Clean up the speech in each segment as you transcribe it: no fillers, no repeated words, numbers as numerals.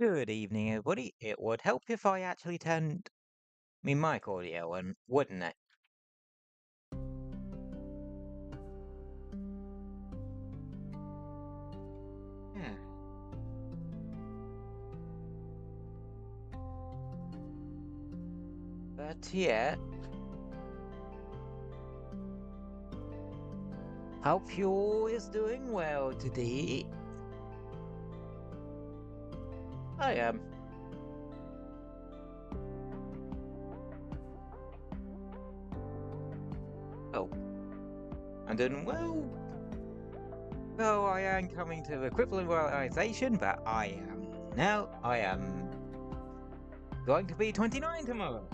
Good evening, everybody. It would help if I actually turned me mic audio on, wouldn't it? Yeah. But yeah, hope you all is doing well today. I am. Oh, I'm doing well. Though I am coming to the crippling realization that I am going to be 29 tomorrow.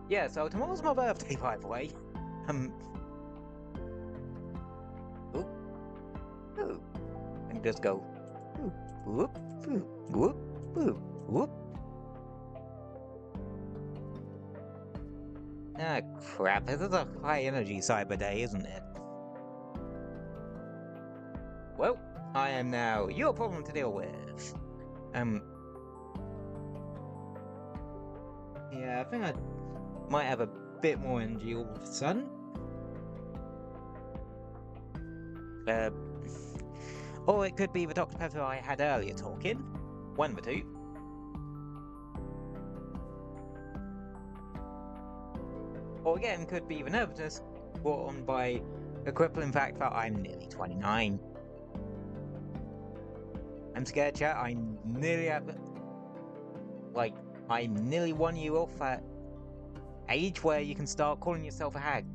Yeah, so tomorrow's my birthday, by the way. Um, oop, ooh, and just go, ooh, whoop, whoop, whoop, whoop, whoop. Ah, crap, this is a high energy cyber day, isn't it? Well, I am now your problem to deal with. Yeah, I think I might have a bit more energy all of a sudden. Or it could be the Dr. Pepper I had earlier talking. One of the two. Or again, could be the nervousness brought on by the crippling fact that I'm nearly 29. I'm scared, chat. I'm nearly at I'm nearly 1 year off that age where you can start calling yourself a hag.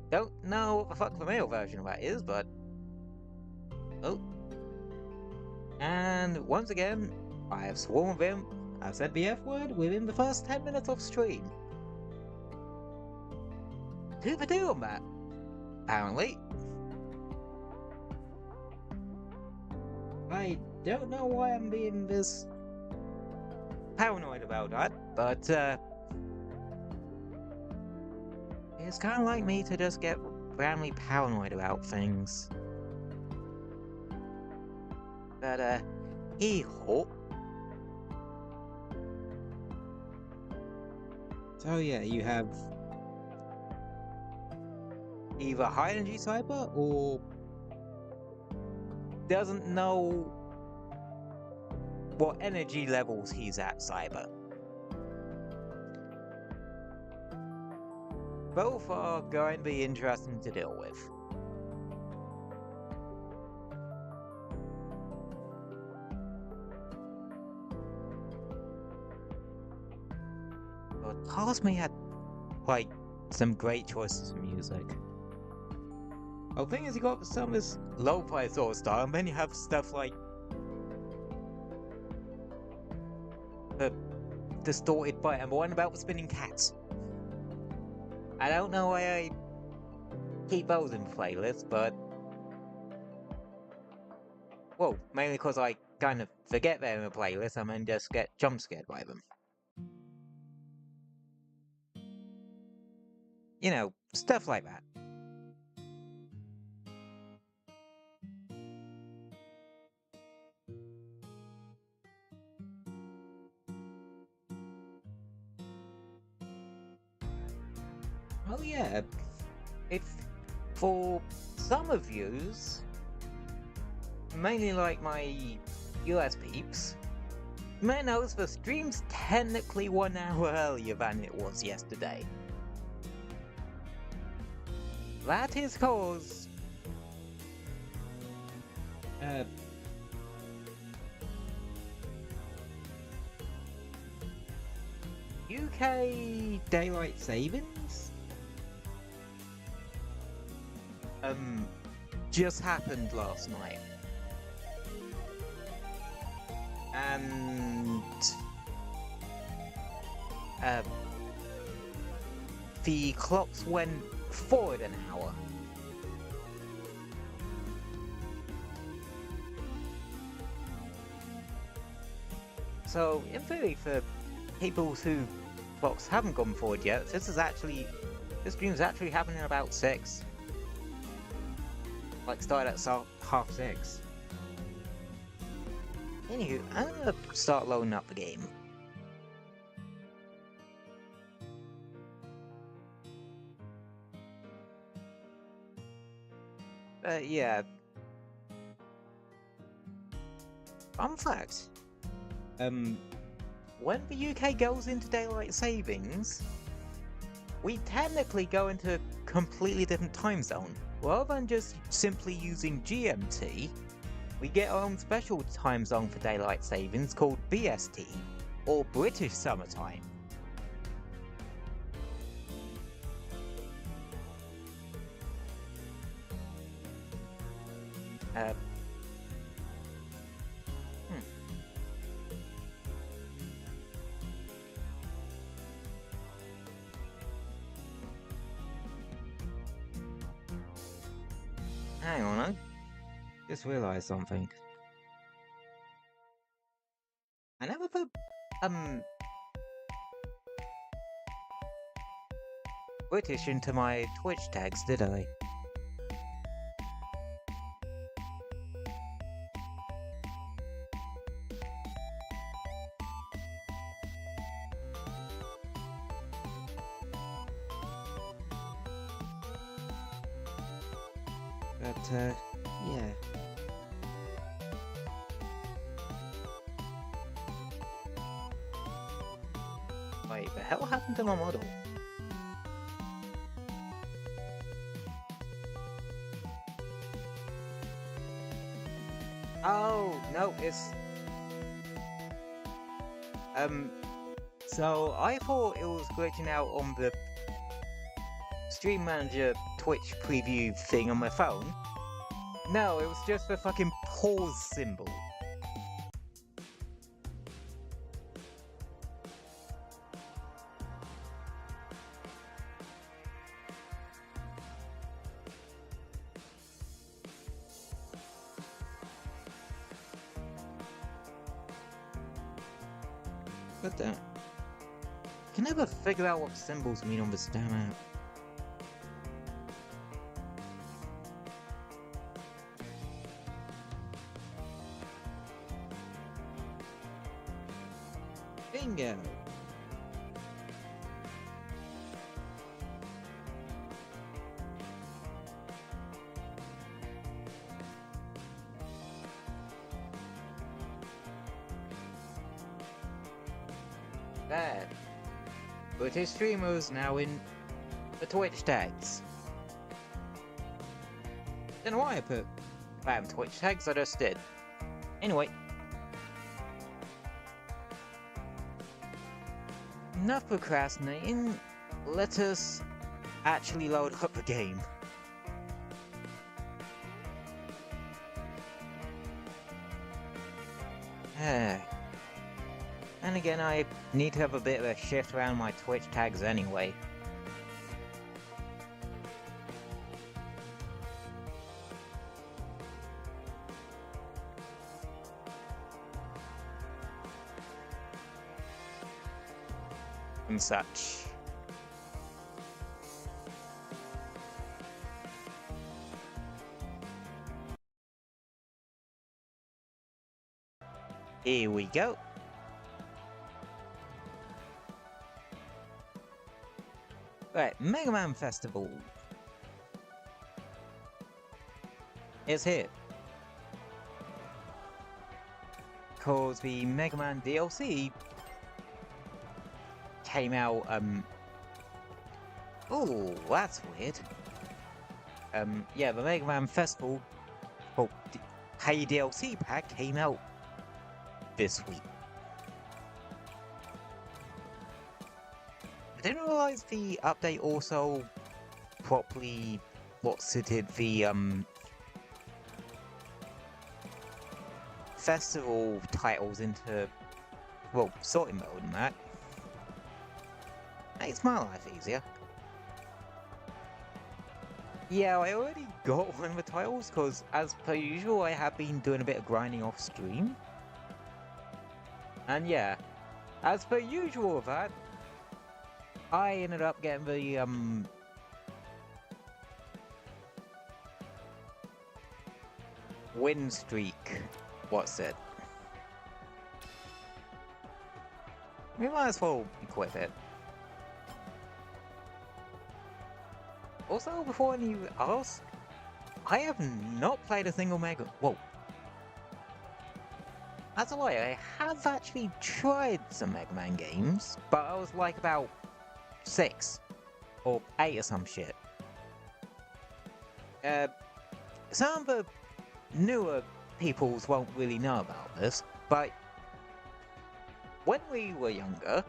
Don't know what the fuck the male version of that is, but... Oh. And once again, I have sworn with him. I've said the F word within the first 10 minutes of stream. 2 for 2 on that, apparently. I don't know why I'm being this paranoid about that, but it's kind of like me to just get randomly paranoid about things. But hee-haw. So yeah, you have either high energy cyber or doesn't know what energy levels he's at cyber. Both are going to be interesting to deal with. But Cosme had like some great choices of music. The thing is, you got some of this lo-fi sort of style, and then you have stuff like the distorted bite and the one about the spinning cats. I don't know why I keep those in the playlist, but well, mainly because I kind of forget they're in the playlist and then just get jump scared by them. You know, stuff like that. Oh yeah, if for some of yous, mainly like my US peeps, you may notice the stream's technically 1 hour earlier than it was yesterday. That is cause UK daylight savings just happened last night. And the clocks went forward an hour. So in theory, for people whose clocks haven't gone forward yet, this stream is actually happening about 6. Like, started at 6:30. Anywho, I'm gonna start loading up the game. Yeah. Fun fact. When the UK goes into daylight savings, we technically go into a completely different time zone. Rather than just simply using GMT, we get our own special time zone for daylight savings called BST, or British Summertime. Hang on, I just realised something. I never put, British into my Twitch tags, did I? But, yeah. Wait, the hell happened to my model? Oh, no, it's... So I thought it was glitching out on the Stream Manager Twitch preview thing on my phone. No, it was just the fucking pause symbol. What the? I can never figure out what symbols mean on this damn app. Bingo! There. British streamers now in the Twitch tags. Don't know why I put bam Twitch tags, I just did. Anyway. Enough procrastinating, let us actually load up the game. And again, I need to have a bit of a shift around my Twitch tags anyway. And such. Here we go. Right, Megaman Festival is here. Cause the Megaman DLC came out, oh, that's weird. Yeah, the Megaman Festival, well, Hey DLC pack came out this week. I didn't realize the update also properly suited the festival titles into, well, sorting mode and that. Makes my life easier. Yeah, I already got one of the titles because, as per usual, I have been doing a bit of grinding off stream. And yeah, as per usual with that, I ended up getting the win streak. What's it? We might as well equip it. Also, before any of you ask, I have not played a single Mega. Whoa. That's a lie, I have actually tried some Mega Man games, but I was like about 6 or 8 or some shit. Some of the newer peoples won't really know about this, but when we were younger,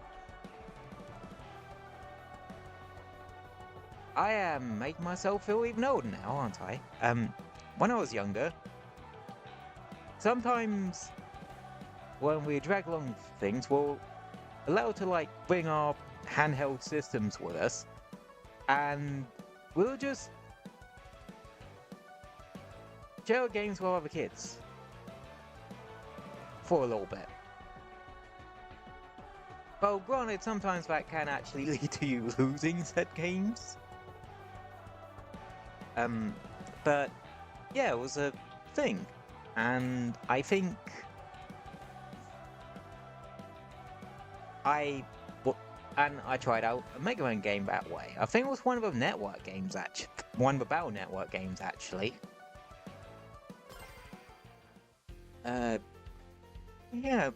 I am making myself feel even older now, aren't I? When I was younger, sometimes when we drag along things, we're allowed to like bring our handheld systems with us, and we'll just share games with other kids for a little bit. Well, granted, sometimes that can actually lead to you losing said games. But yeah, it was a thing, and I think I tried out a Mega Man game that way. I think it was one of the network games, one of the Battle Network games, actually. Yeah.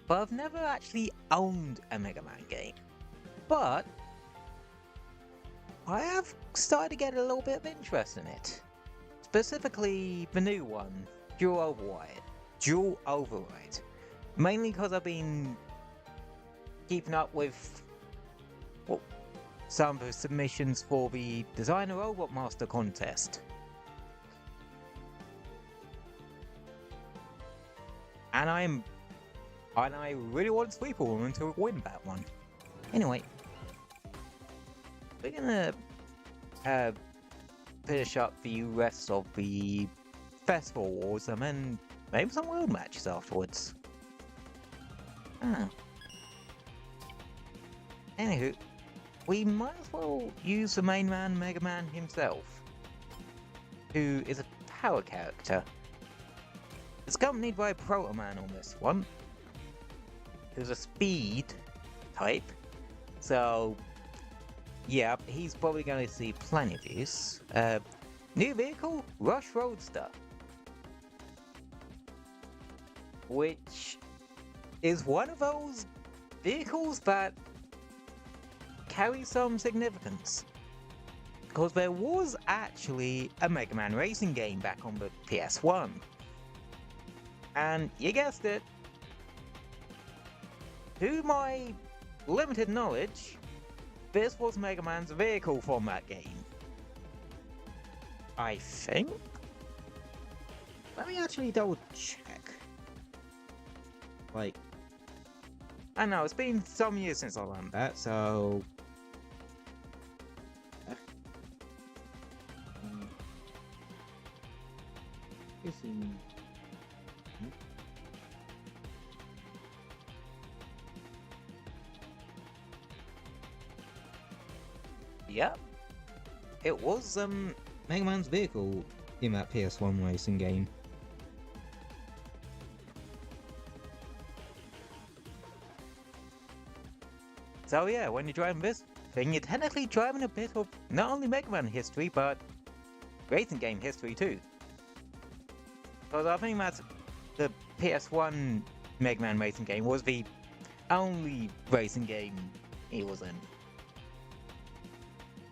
But I've never actually owned a Mega Man game. But I have started to get a little bit of interest in it. Specifically, the new one, Dual Override. Mainly because I've been keeping up with some of the submissions for the Designer Robot Master contest. And I really want Sleepwoman to win that one. Anyway, we're gonna finish up the rest of the Festival Wars and then maybe some world matches afterwards. Anywho, we might as well use the main man, Mega Man himself, who is a power character. It's accompanied by Proto Man on this one, who's a speed type, so yeah, he's probably going to see plenty of use. New vehicle, Rush Roadster, which is one of those vehicles that carry some significance, because there was actually a Mega Man racing game back on the PS1. And you guessed it, to my limited knowledge, this was Mega Man's vehicle from that game. I think? Let me actually double check. Like, I don't know, it's been some years since I learned that, so... Yep, it was Mega Man's vehicle in that PS1 racing game. So yeah, when you're driving this thing, you're technically driving a bit of not only Mega Man history, but racing game history too. Because I think that's the PS1 Mega Man racing game was the only racing game he was in.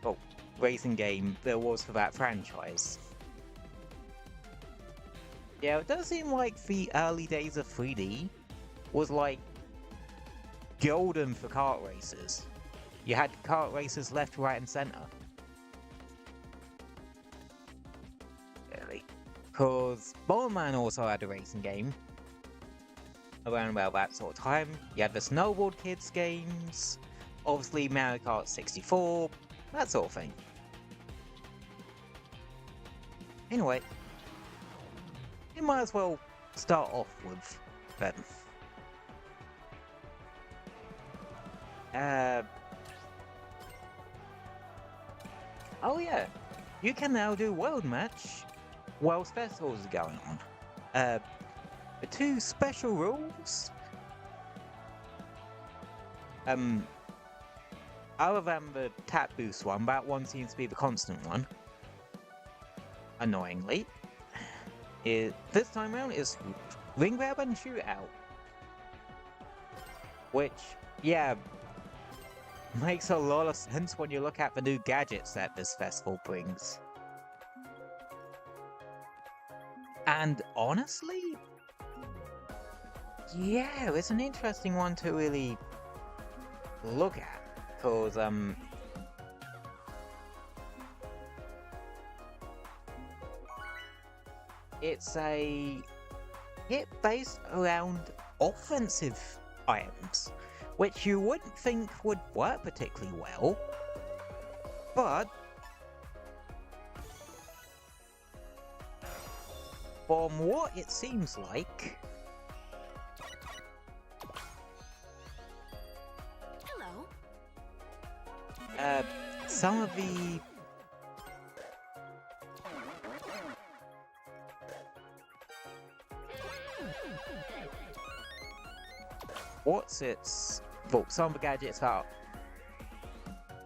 Oh, racing game there was for that franchise. Yeah, it does seem like the early days of 3D was like golden for kart races. You had kart races left, right and centre. Really. Because Bomberman also had a racing game around about that sort of time. You had the Snowboard Kids games, obviously Mario Kart 64, that sort of thing. Anyway, you might as well start off with them. Oh yeah, you can now do World Match whilst festivals are going on, the two special rules, other than the tap boost one, that one seems to be the constant one, annoyingly, this time around is ring grab and shootout. Which, yeah, makes a lot of sense when you look at the new gadgets that this festival brings. And honestly, yeah, it's an interesting one to really look at, because it's a hit based around offensive items, which you wouldn't think would work particularly well, but from what it seems like, hello. Some of the some of the gadgets that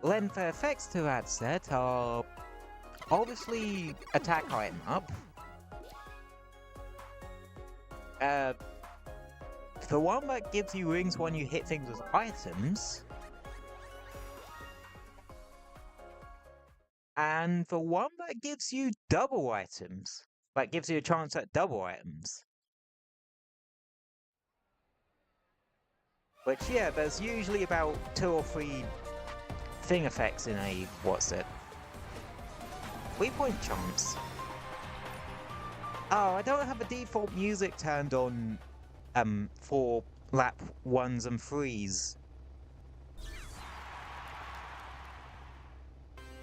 lend their effects to that set are obviously attack item up. The one that gives you rings when you hit things with items, and the one that gives you double items, that gives you a chance at double items. Which, yeah, there's usually about 2 or 3 thing effects in a, 3-point chance. Oh, I don't have the default music turned on, for lap 1s and 3s.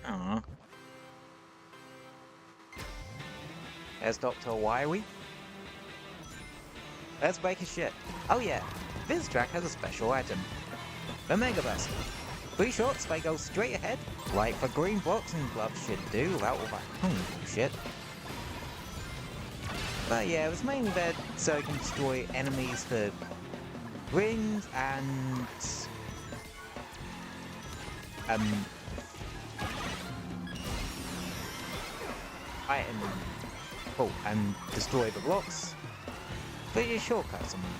Aww. There's Dr. Wiry. Let's break his shit. Oh yeah, this track has a special item. The Mega Burst. 3 shots, they go straight ahead, like the green boxing gloves should do without all that shit. But yeah, it was mainly there so you can destroy enemies for rings and item. Oh, and destroy the blocks. But your shortcuts on them.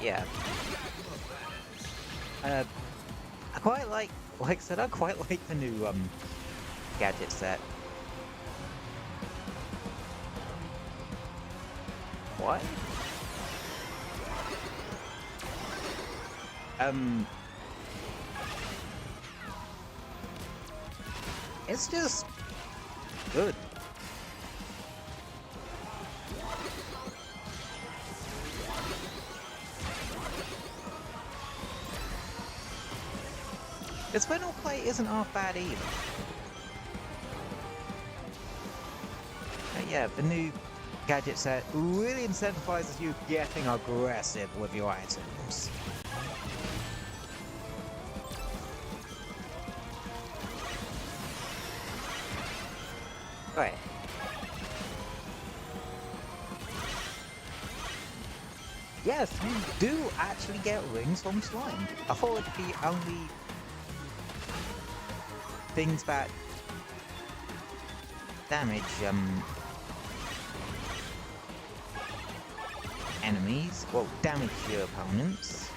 Yeah. I quite like I said, I quite like the new gadget set. What? It's just good. The spinal plate isn't half bad either. But yeah, the new gadget set really incentivizes you getting aggressive with your items. Right. Yes, you do actually get rings from slime. I thought it'd be only things that damage enemies, well, damage your opponents.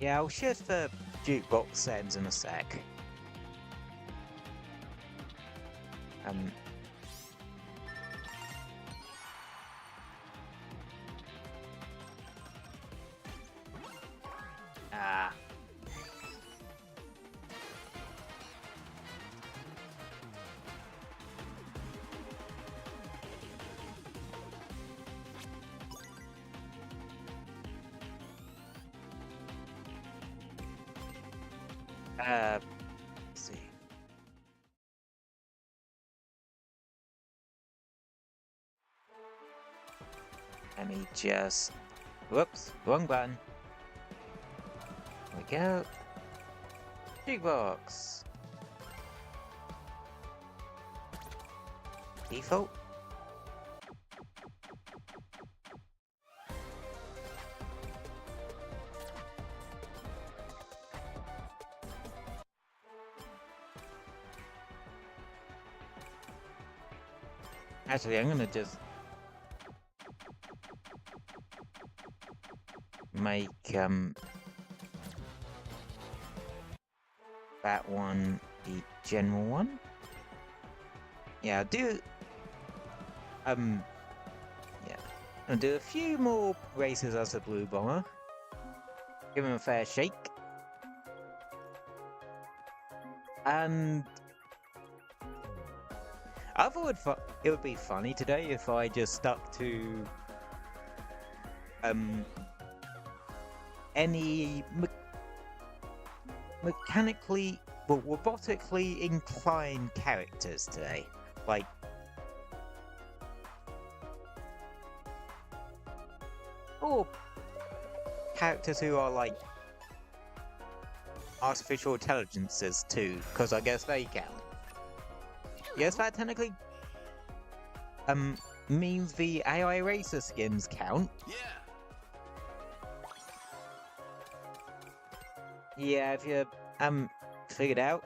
Yeah, I'll shift the jukebox settings in a sec. Ah. Let's see. Let me just... Whoops, wrong button. There we go. Jukebox. Default. Actually, I'm gonna just make that one the general one. Yeah, I'll do yeah, I'll do a few more races as a blue bomber. Give him a fair shake. And I thought it would be funny today if I just stuck to any mechanically, well, robotically inclined characters today, like or characters who are like artificial intelligences too, because I guess they count. Yes, that technically means the AI racer skins count. Yeah, if you figured out,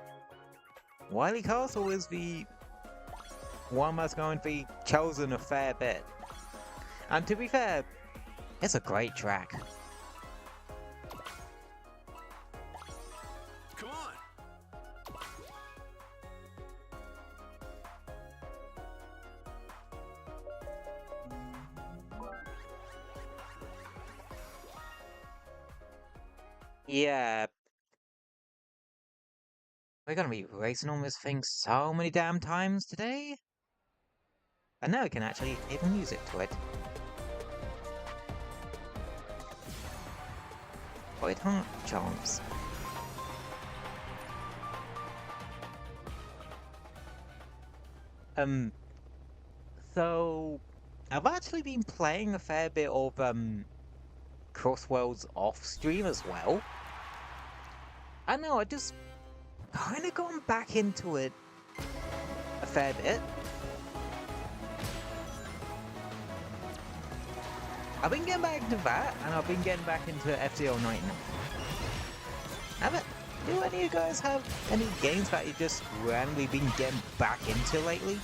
Wily Castle is the one that's going to be chosen a fair bit. And to be fair, it's a great track. Come on. Yeah. We're gonna be racing on this thing so many damn times today. And now we can actually hear the music to it. Quite hard chance. So I've actually been playing a fair bit of Crossworlds off stream as well. I know, I just kind of gone back into it a fair bit. I've been getting back into that, and I've been getting back into FTL 99. Do any of you guys have any games that you've just randomly been getting back into lately?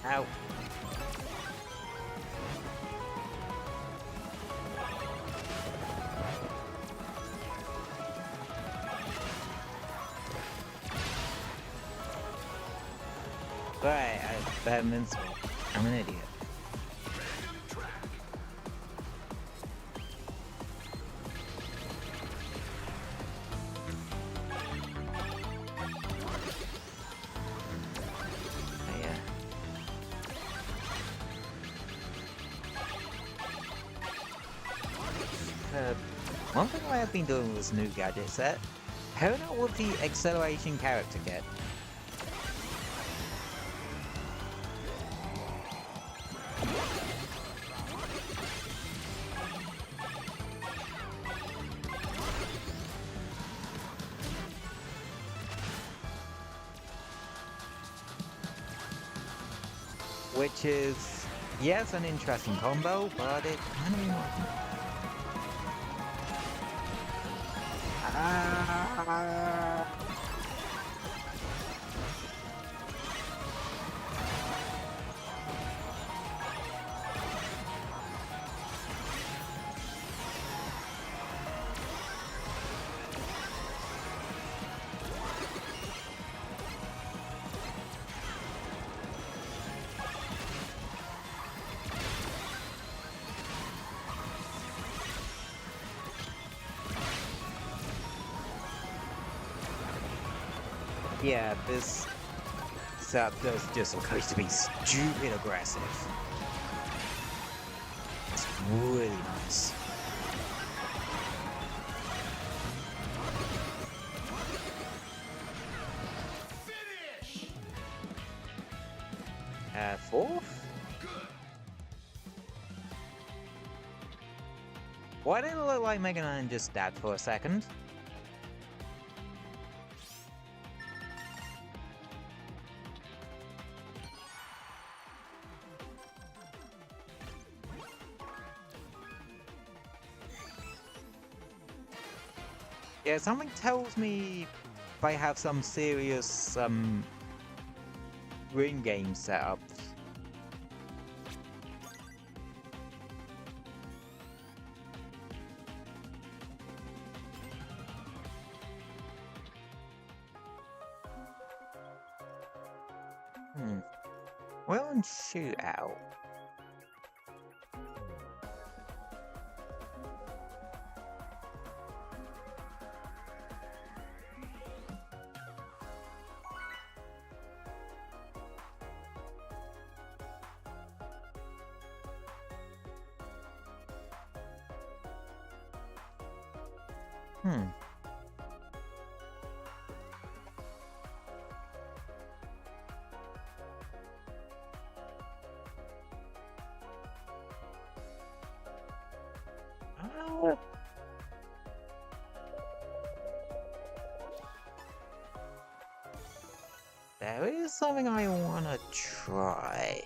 Ow. Right, I'm an idiot. One thing I have been doing with this new gadget set, pairing out with the acceleration character kit. Which is Yes, an interesting combo, but it kind of reminds me. Ah. Yeah, this setup does just supposed to be stupid aggressive. It's really nice. Fourth? Why did it look like Megaman just stabbed for a second? Yeah, something tells me if I have some serious, ring game setups. Well, and shootout. There is something I wanna try.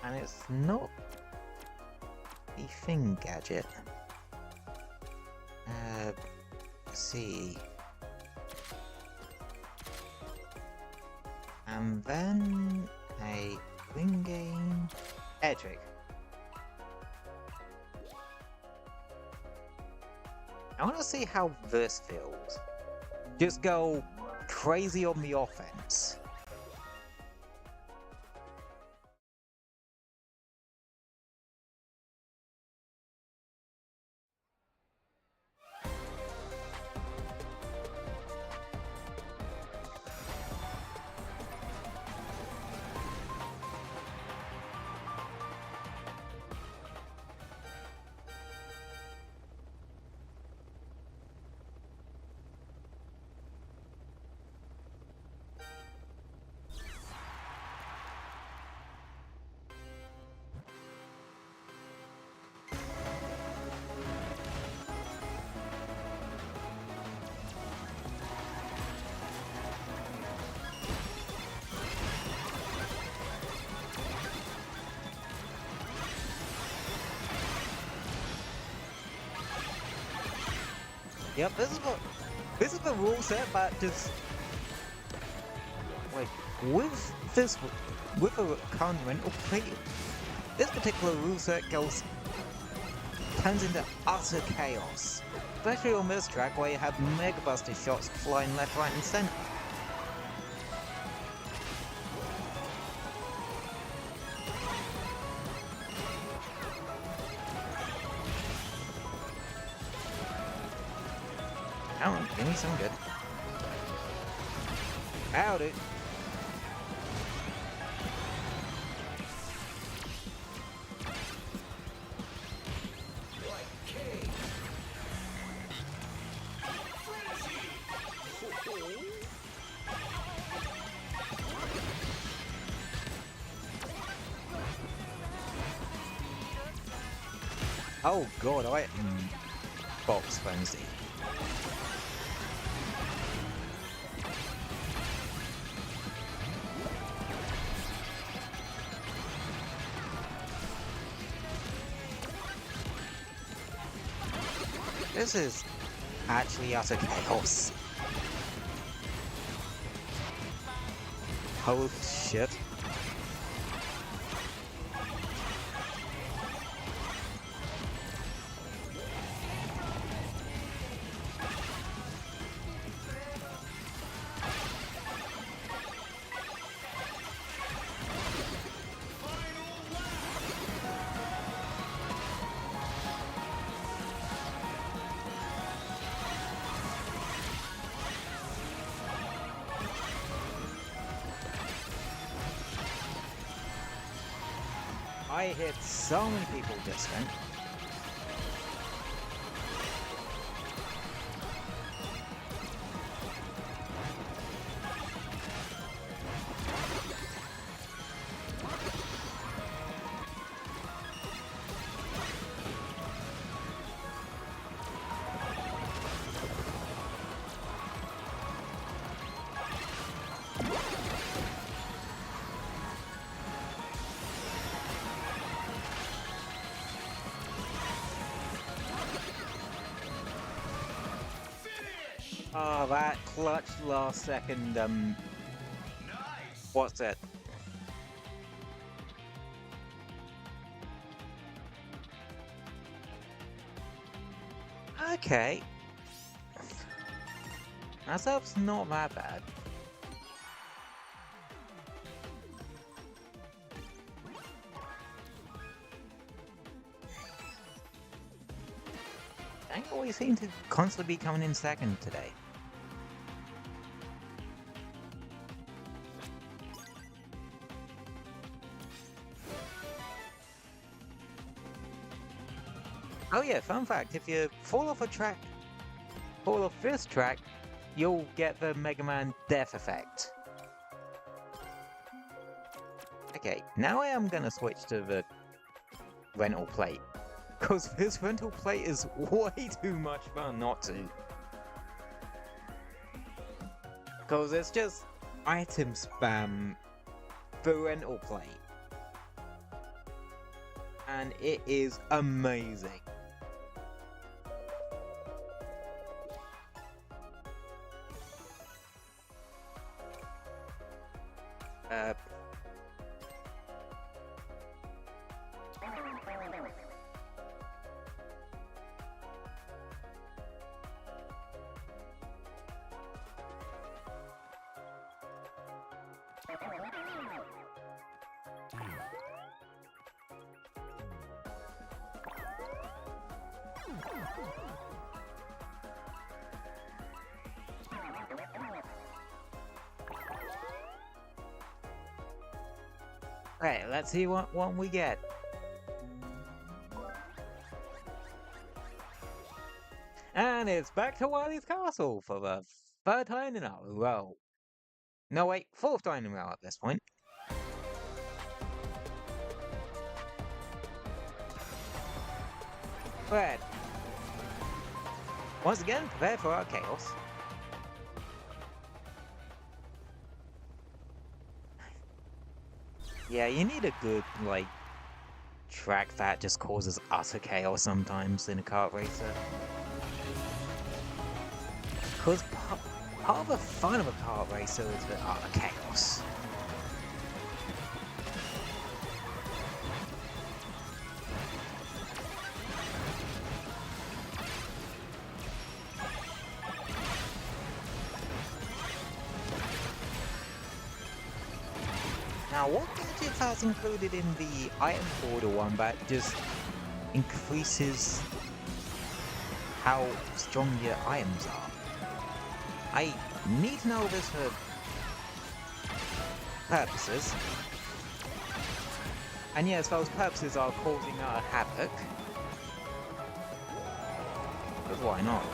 And it's not the thing gadget. Let's see. And then a wing game air trick. I want to see how this feels. Just go crazy on the offense. Yep, this is the rule set, but just like with a current rental fee, this particular rule set turns into utter chaos, especially on this track where you have Mega Buster shots flying left, right, and center. Come on, give me some good. Howdy. Oh god, box frenzy. This is actually utter chaos. Holy shit. I hit so many people just then. Oh, that clutch last second, Nice. what's it? Okay. That's not that bad. I always seem to constantly be coming in second today. Oh yeah, fun fact, if you fall off this track, you'll get the Megaman death effect. Okay, now I am gonna switch to the rental plate. Because this rental plate is way too much fun not to. Because it's just item spam the rental plate. And it is amazing. Right, let's see what one we get. And it's back to Wily's Castle for the third time in a row. No wait, fourth time in a row at this point. But once again, prepare for our chaos. Yeah, you need a good, like, track that just causes utter chaos sometimes in a kart racer. Because part of the fun of a kart racer is the utter chaos. Now, what gadget has included in the item order one that just increases how strong your items are? I need to know this for purposes. And yes, those purposes are causing a havoc. Because why not?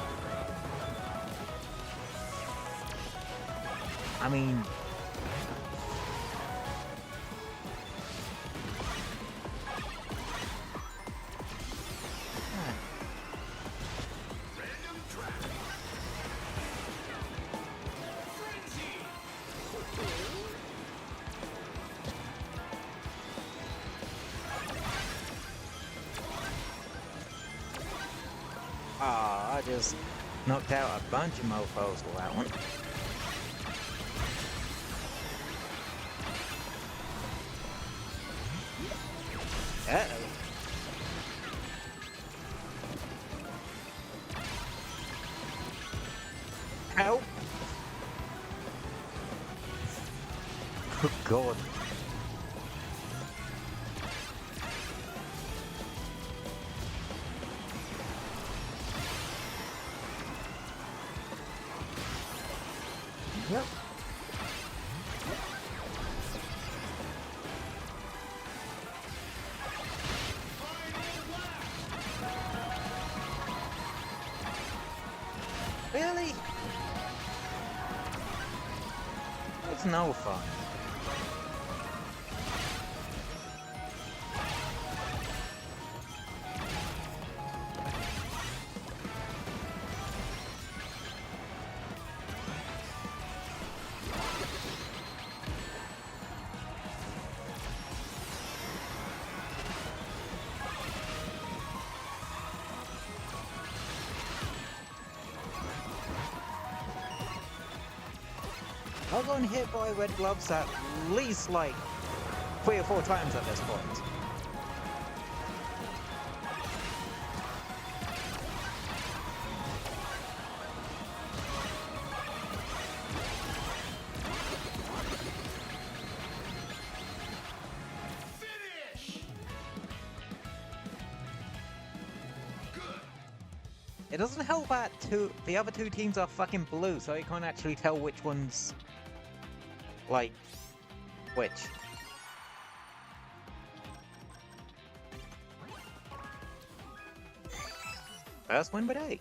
I mean... Ah, I just knocked out a bunch of mofos with that one. Uh-oh. Help! Good God. Yep. Really? It's no fun. I've gotten hit by red gloves at least like 3 or 4 times at this point. Finish! Good. It doesn't help that the other 2 teams are fucking blue, so you can't actually tell which one's like which. First win by day.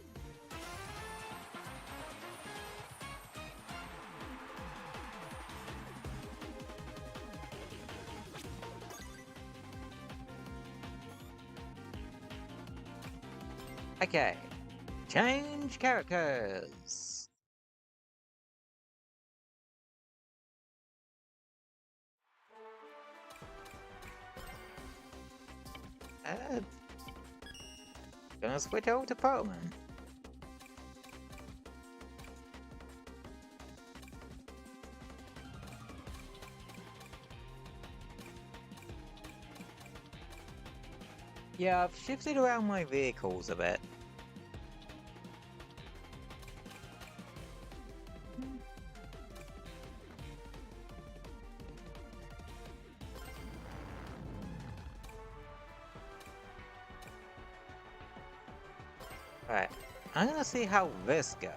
Okay. Change characters. Gonna switch over to Pokemon. Yeah, I've shifted around my vehicles a bit. Alright, I'm gonna see how this goes.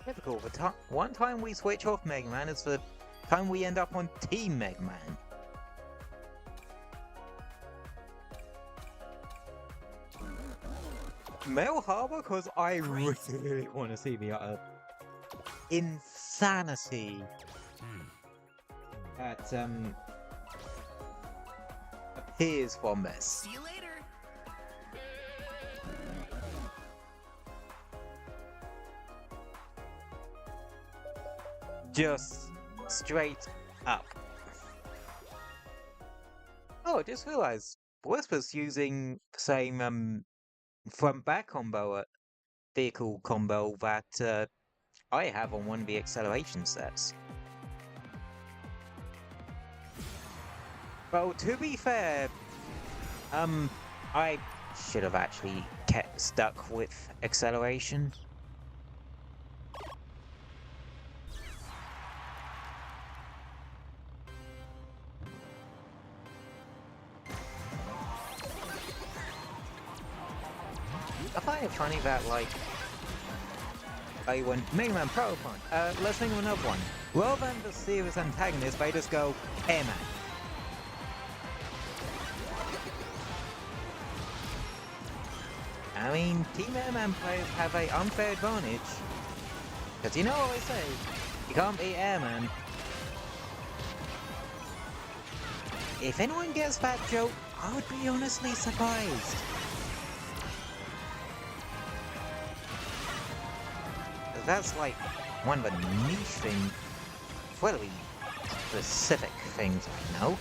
Typical. One time we switch off Megaman is the time we end up on Team Megaman. Mel Harbor, because I really want to see the insanity that appears from this. See you later. Just straight up. Oh, I just realized Whisper's using the same front back combo vehicle combo that I have on one of the acceleration sets. Well, to be fair, I should have actually kept stuck with acceleration. I find it funny that, like, I went Megaman Pro Fun. Let's think of another one. Rather than the serious antagonist, they just go Airman. I mean, Team Airman players have a unfair advantage. Because you know what I say, you can't beat Airman. If anyone gets that joke, I would be honestly surprised. 'Cause that's like one of the niche things, really specific things I know.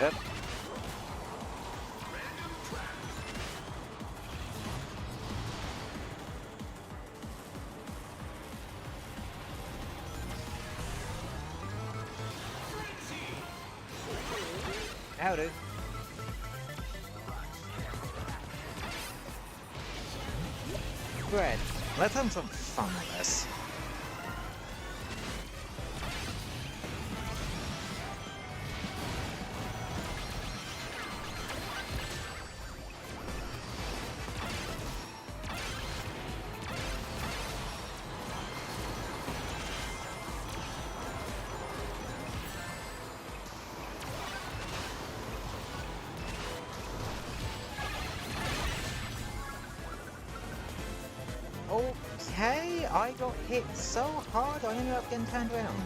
Yep. Howdy. Bread, let's have some fun with this. Okay, I got hit so hard I ended up getting turned around.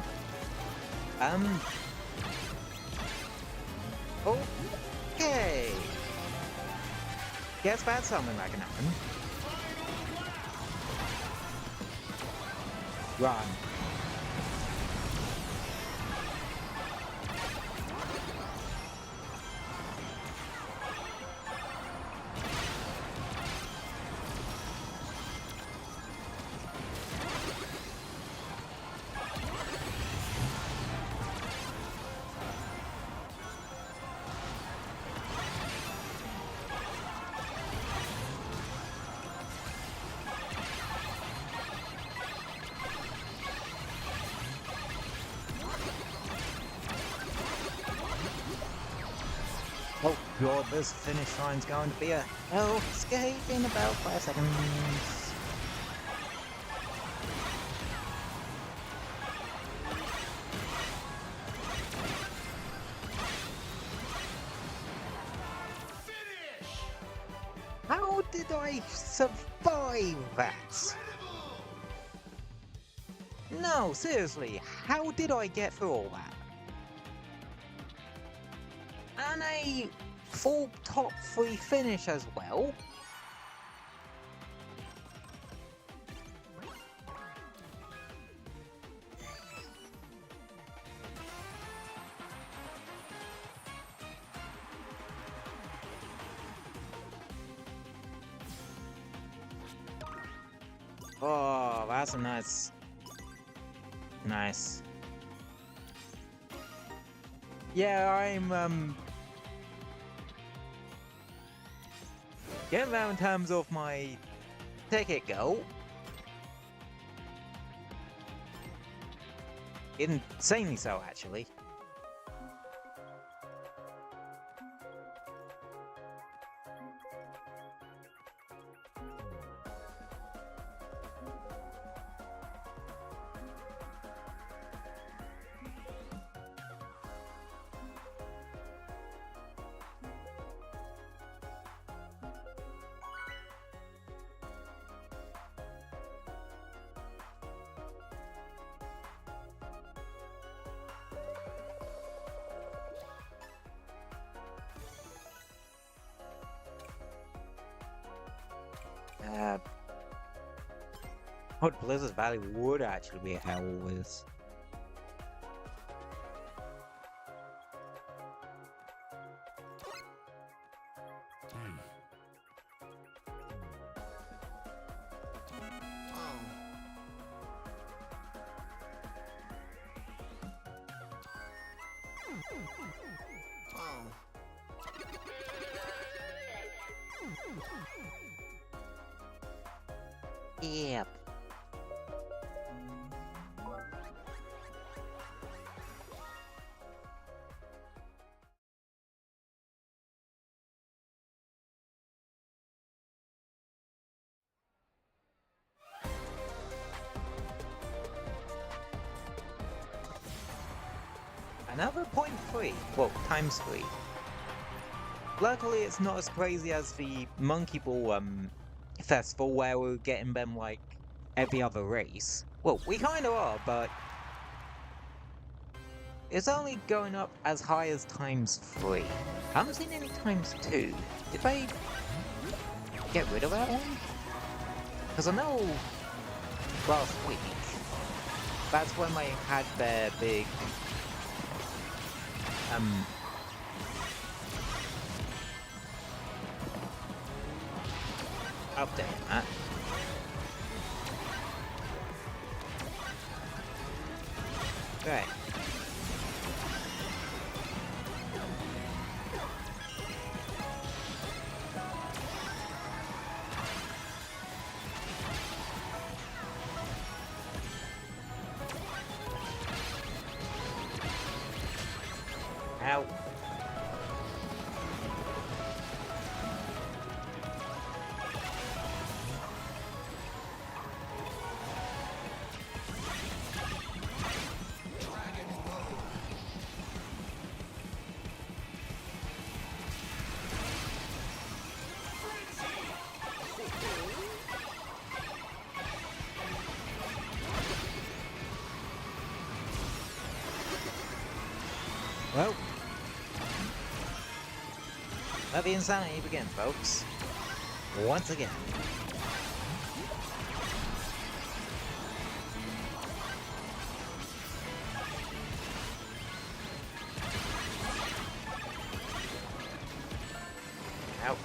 Okay. Guess that's something that can happen. Run. Oh god, this finish line's going to be a hellscape in about 5 seconds. Finish! How did I survive that? No, seriously, how did I get through all that? And a full top 3 finish as well. Oh, that's a nice. Yeah, I'm getting that in terms of my ticket goal. Insanely so, actually. What Blizzard Valley would actually be a hell with. Yep. another 0.3. Well, times 3. Luckily, it's not as crazy as the Monkey Ball festival where we're getting them like every other race. Well, we kind of are, but it's only going up as high as times 3. I haven't seen any times 2. Did they get rid of that one? Because I know last week, that's when they had their big update on that. Right. Ow. Well, let the insanity begin, folks. Once again. Ow.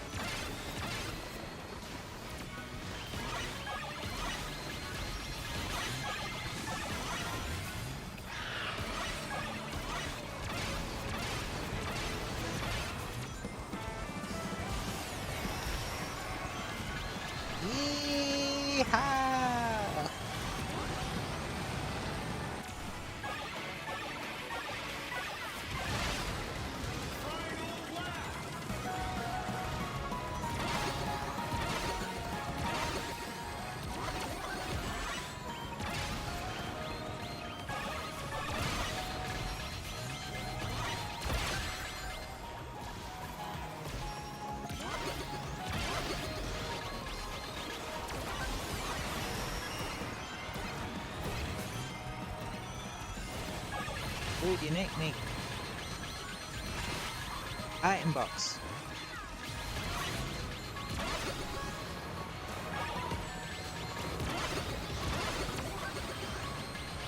Yeehaw! Dude, you nicked me. Item box.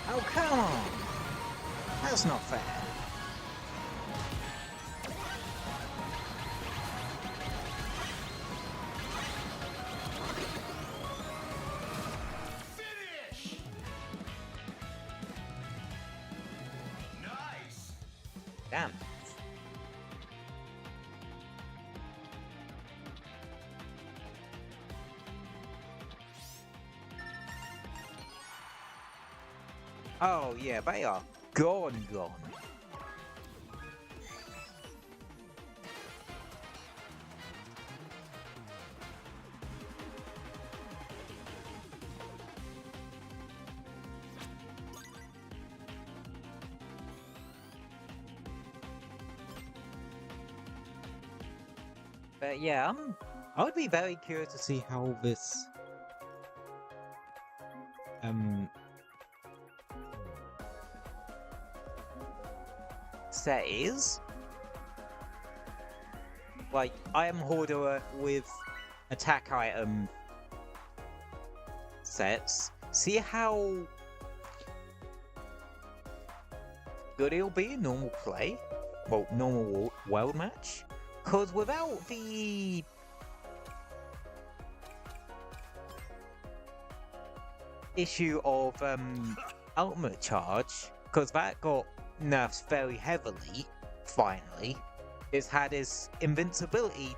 Oh, come on! That's not fair. Finish! Nice! Damn. Oh yeah, they are gone. But yeah, I would be very curious to see how this set is. Like, item hoarder with attack item sets. See how good it'll be in normal play? Well, normal world match? Because without the issue of ultimate charge, because that got nerfed very heavily, finally, it's had its invincibility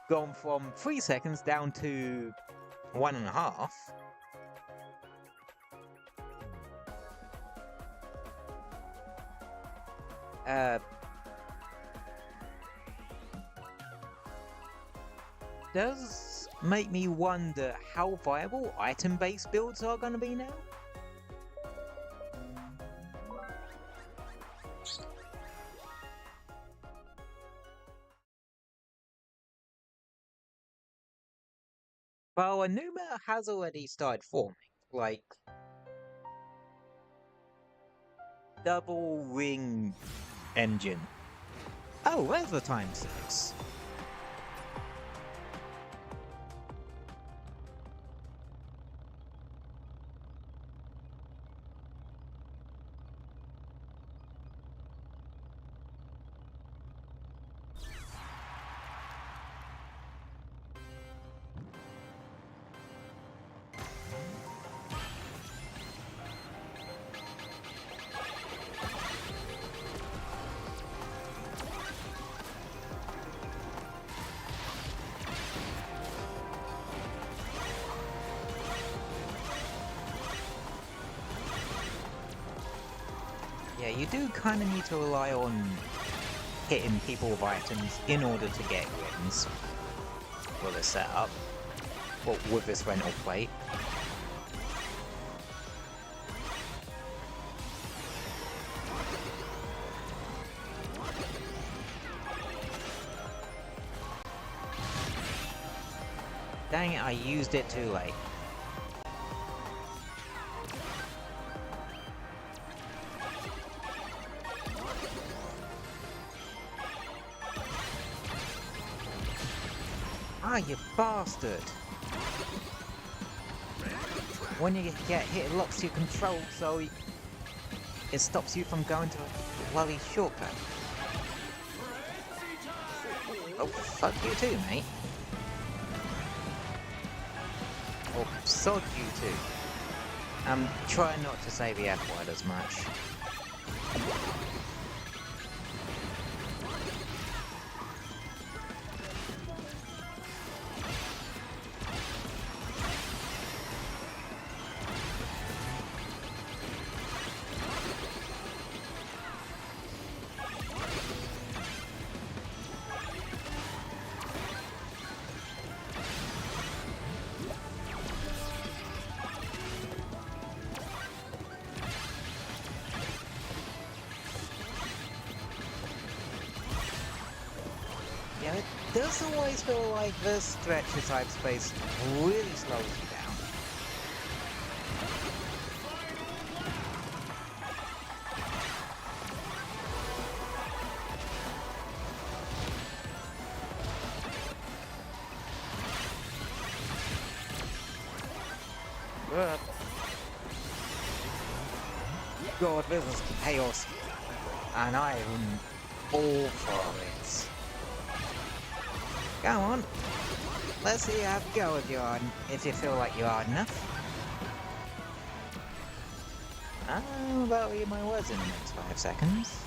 gone from 3 seconds down to 1.5. Does make me wonder how viable item-based builds are going to be now. Well, a new meta has already started forming, like double ring engine. Oh, where's the time 6? Yeah, you do kind of need to rely on hitting people with items in order to get wins for the setup. Well, with this rental plate. Dang it, I used it too late. Ah, you bastard! When you get hit, it locks your control, so it stops you from going to a bloody shortcut. Oh, fuck you too, mate. Or sod you too. Try not to say the F word as much. Yeah, it does always feel like this stretch of cyberspace really slows you down. God, this is chaos, and I am all for it. Go on, let's see how it goes, if you feel like you're hard enough. That'll be my words in the next 5 seconds.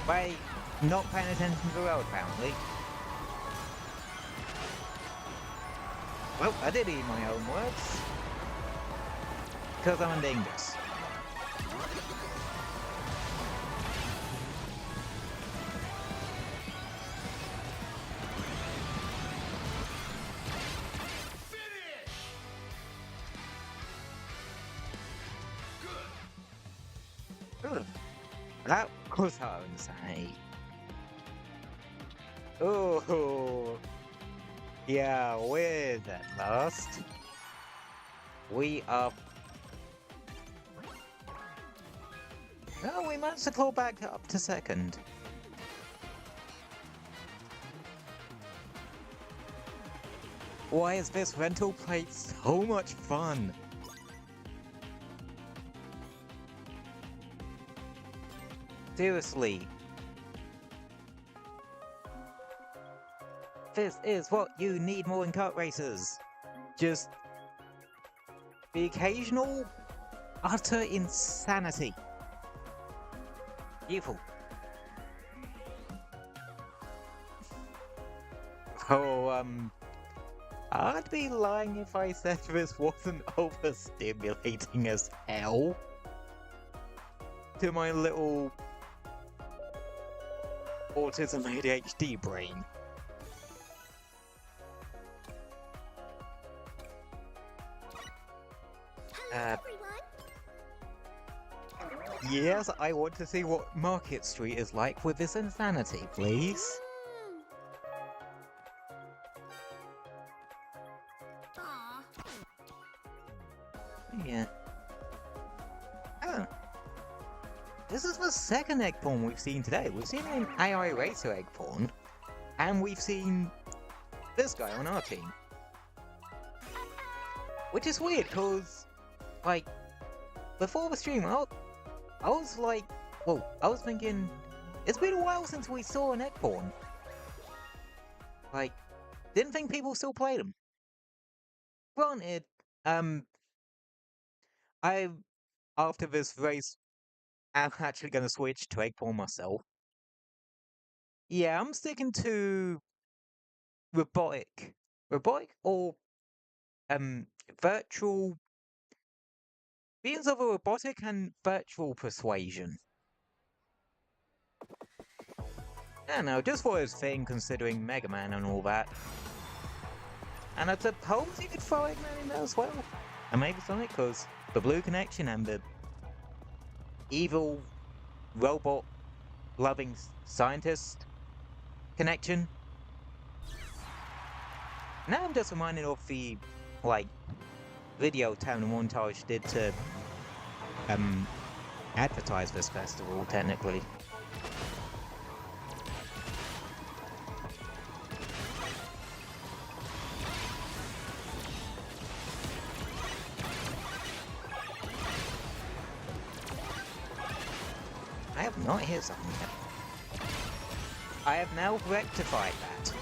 Wait, not paying attention to the road, apparently. Well, I did eat my own words. Because I'm dangerous. Good. That was hard to say. Oh, yeah, we're at last. We are. No, we managed to claw back up to second. Why is this rental plate so much fun? Seriously. This is what you need more in kart races. Just the occasional utter insanity. Beautiful. Oh, I'd be lying if I said this wasn't overstimulating as hell to my little autism ADHD brain. Yes, I want to see what Market Street is like with this insanity, please. Yeah. Oh. This is the second egg pawn we've seen today. We've seen an AI Racer egg pawn, and we've seen this guy on our team. Which is weird, because, like, before the stream, I was like, well, I was thinking, it's been a while since we saw an egg pawn. Like, didn't think people still played them. Granted, I, after this race, am actually going to switch to egg pawn myself. Yeah, I'm sticking to robotic or virtual, beings of a robotic and virtual persuasion. Yeah, no, just for his thing, considering Megaman and all that. And I suppose you could throw Eggman in there as well. And maybe Sonic, because the blue connection and the evil robot loving scientist connection. Now I'm just reminded of the, like, video Town and Montage did to advertise this festival, technically. I have not hit something yet. I have now rectified that.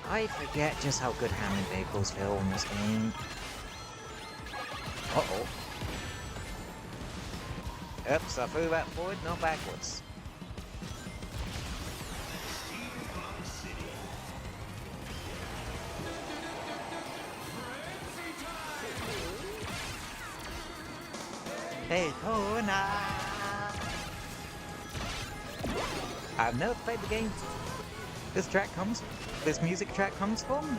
I forget just how good handling vehicles feel in this game. Uh-oh. Oops, I threw that forward, not backwards. Hey, Kona! I've never played the game this music track comes from,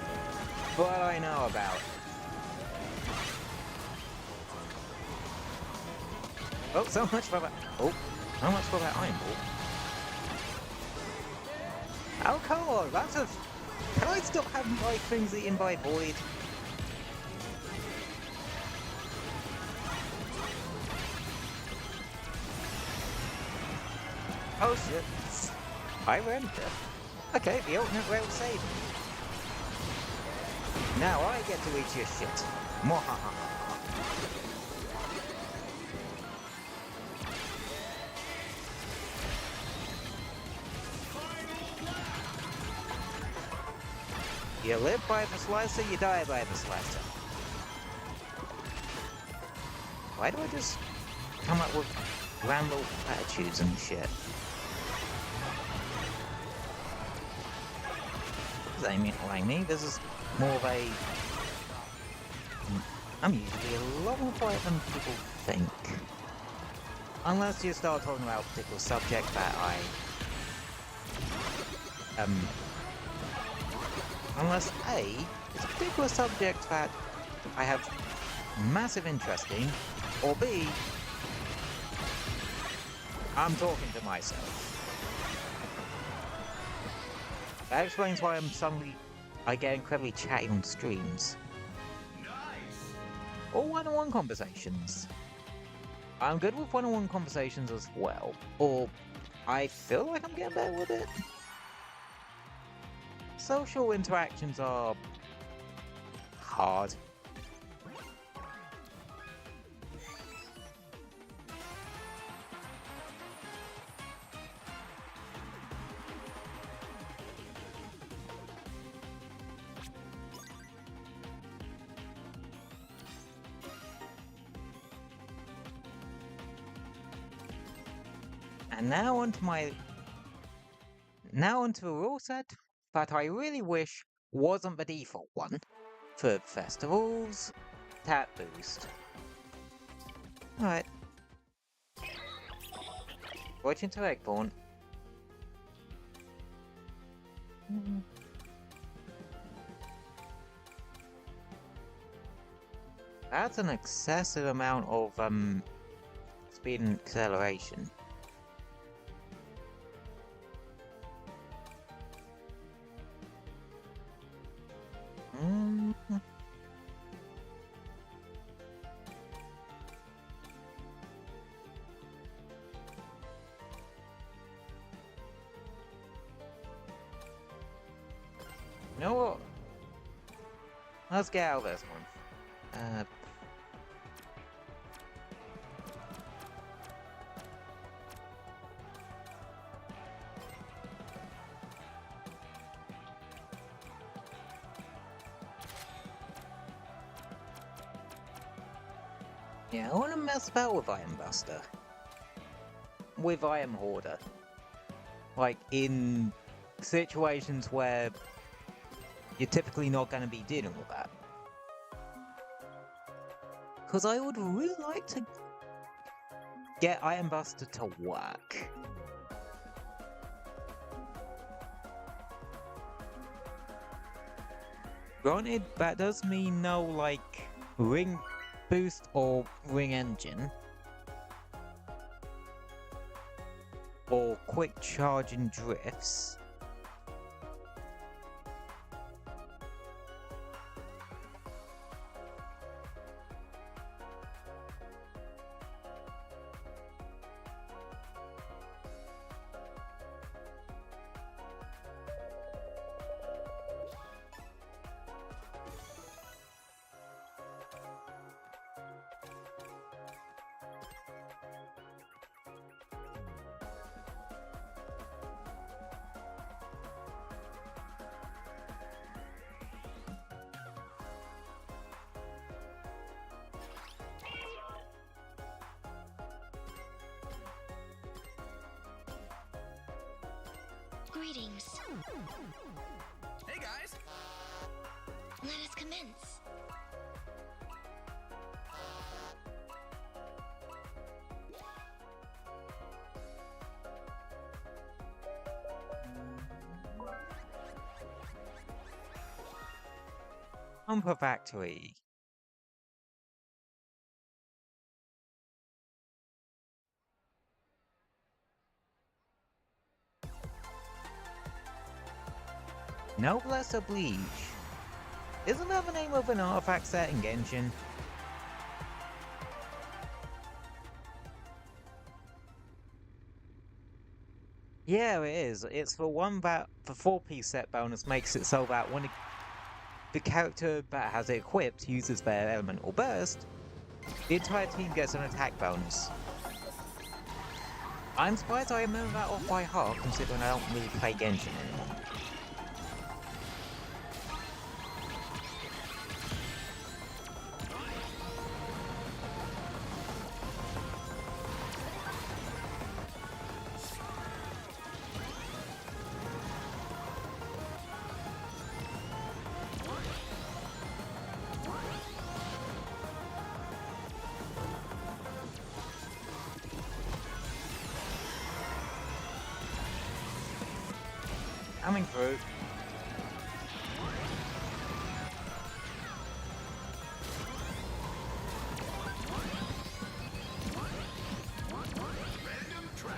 but I know about it. Oh, so much for that. Oh, how much for that iron ball? Oh, come on, that's a... Can I stop having my things eaten by Void? Oh shit. I ran it. Okay, the alternate rail saved me. Now I get to eat your shit. Mwahaha. You live by the slicer, you die by the slicer. Why do I just come up with random attitudes and shit? I mean, like me, this is more of a... I'm usually a lot more quiet than people think. Unless you start talking about a particular subject that I... Unless A, it's a particular subject that I have massive interest in, or B, I'm talking to myself. That explains why I get incredibly chatty on streams. Nice. Or one-on-one conversations. I'm good with one-on-one conversations as well. Or I feel like I'm getting better with it. Social interactions are hard. And now onto a rule set that I really wish wasn't the default one for festivals. Tap boost. Alright. Watching to Eggborn. That's an excessive amount of speed and acceleration. You know what? Let's get out of this one. Yeah, I want to mess about with Iron Buster. With Iron Hoarder. Like, in situations where you're typically not going to be dealing with that. Because I would really like to get Iron Buster to work. Granted, that does mean no, like, ring boost or ring engine. Or quick charge and drifts. Greetings. Hey guys! Let us commence. Humper Factory. Noblesse Oblige. Isn't that the name of an artifact set in Genshin? Yeah, it is. It's the one that the 4-piece set bonus makes it so that when the character that has it equipped uses their elemental burst, the entire team gets an attack bonus. I'm surprised I remember that off by heart, considering I don't really play Genshin anymore. Coming through. Random track.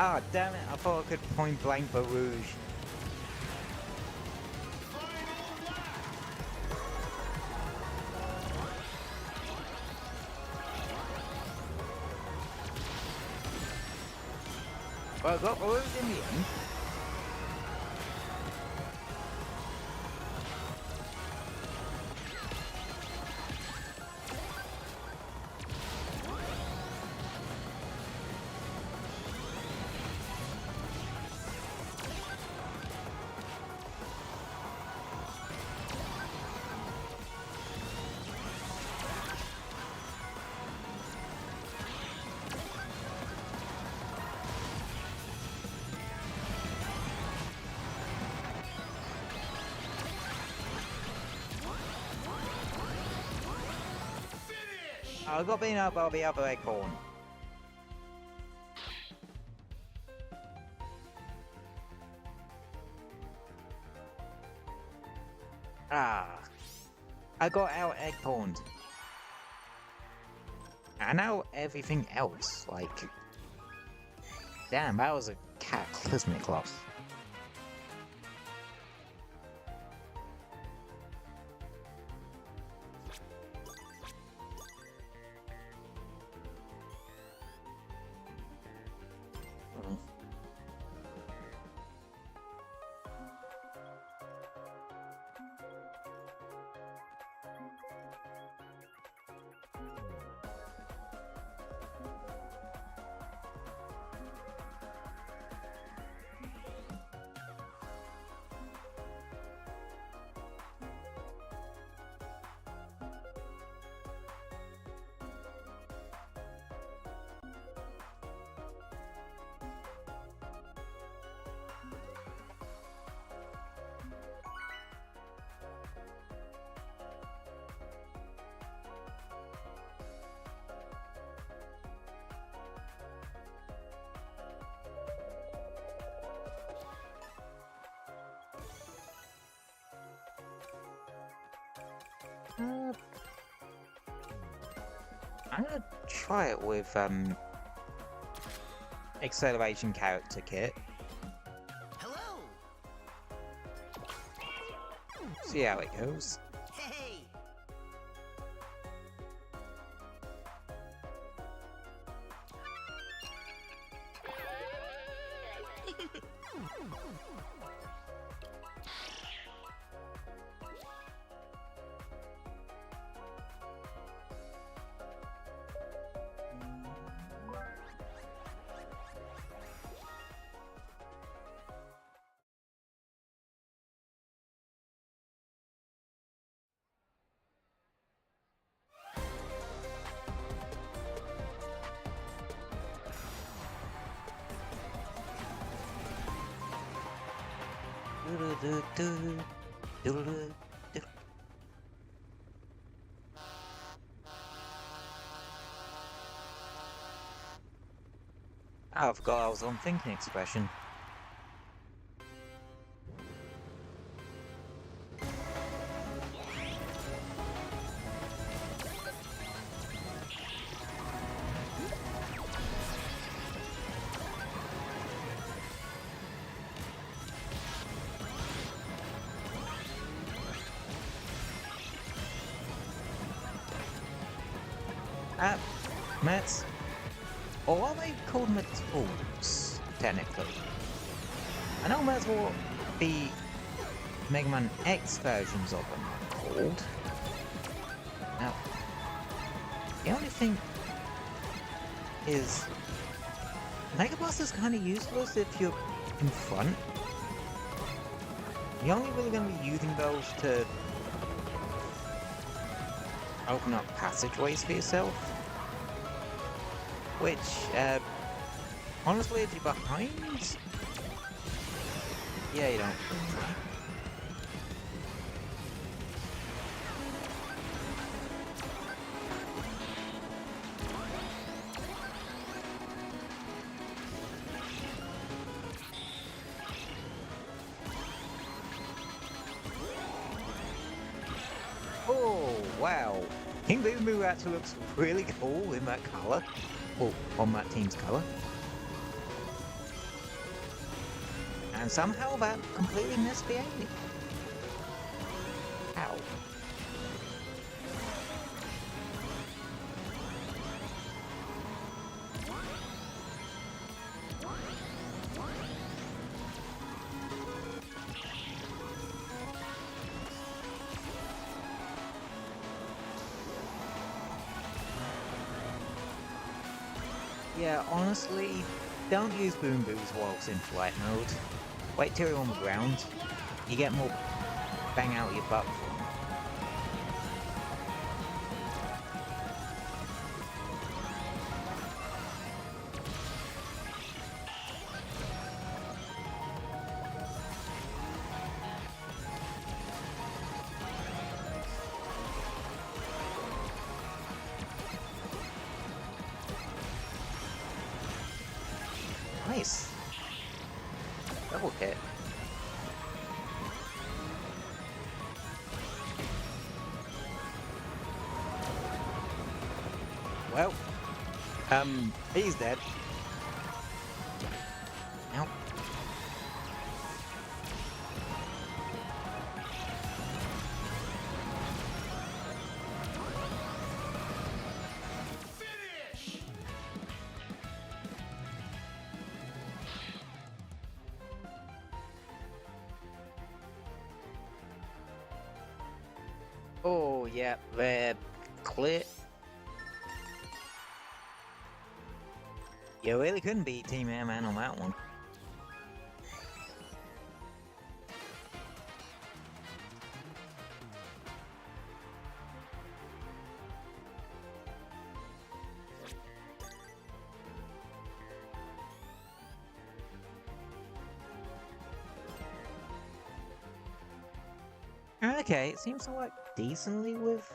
Ah, damn it, I thought I could point blank the Rouge. Well, I got the Rouge in the end. I got beaten up by the other acorn. Ah, I got out acorned. And now everything else, like... Damn, that was a cataclysmic loss. I'm gonna try it with acceleration character kit. Hello. See how it goes. Hey. I forgot I was on thinking expression. Mets? Or are they called Metals, technically? I know that's what the Megaman X versions of them are called. Now, the only thing is, Mega Blaster's kind of useless if you're in front. You're only really going to be using those to open up passageways for yourself. Which, honestly, if you're behind, yeah, you don't. Oh, wow. King Boo actually looks really cool in that color. Well, on that team's colour. And somehow that completely misbehaved. How? Yeah, honestly, don't use Boom Boos whilst in flight mode. Wait till you're on the ground. You get more bang out your butt from them. Nice. Double hit. Well, he's dead. Ow. Oh, yeah, they're clear. You really couldn't beat Team Airman on that one. Okay, it seems to work decently with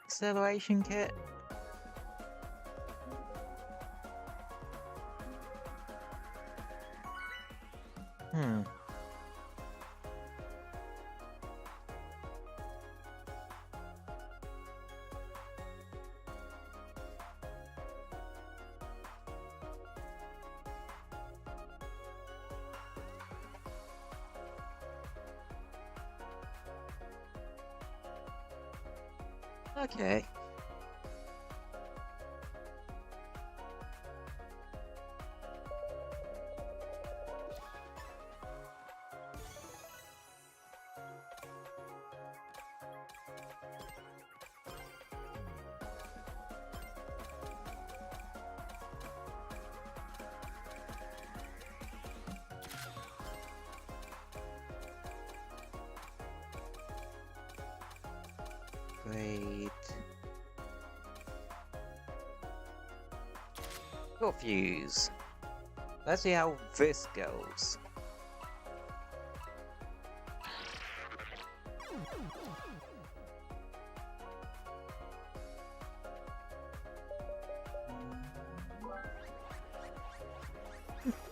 acceleration kit. Okay. Great. Got fuse. Let's see how this goes.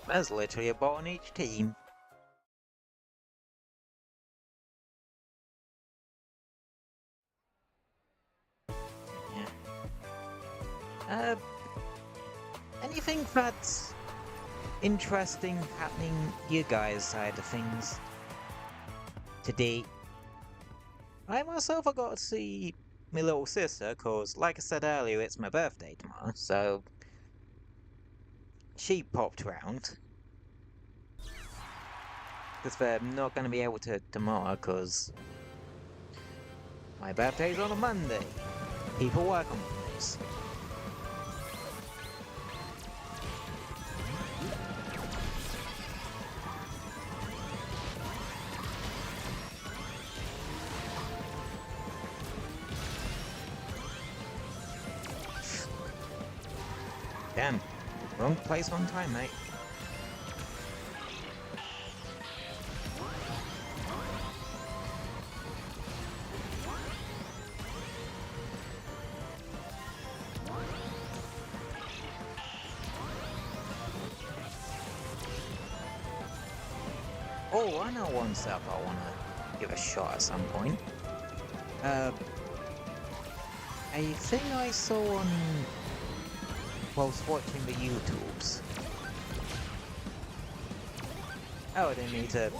There's literally a bot on each team. Anything that's interesting happening your guys' side of things today? I myself I got to see my little sister, cause like I said earlier, it's my birthday tomorrow, so she popped round. Cause they're not gonna be able to tomorrow, cause my birthday's on a Monday. People work on Mondays. Damn, wrong place on time, mate. Oh, I know one stuff I want to give a shot at some point. A thing I saw on whilst watching the YouTubes. Oh, I didn't need to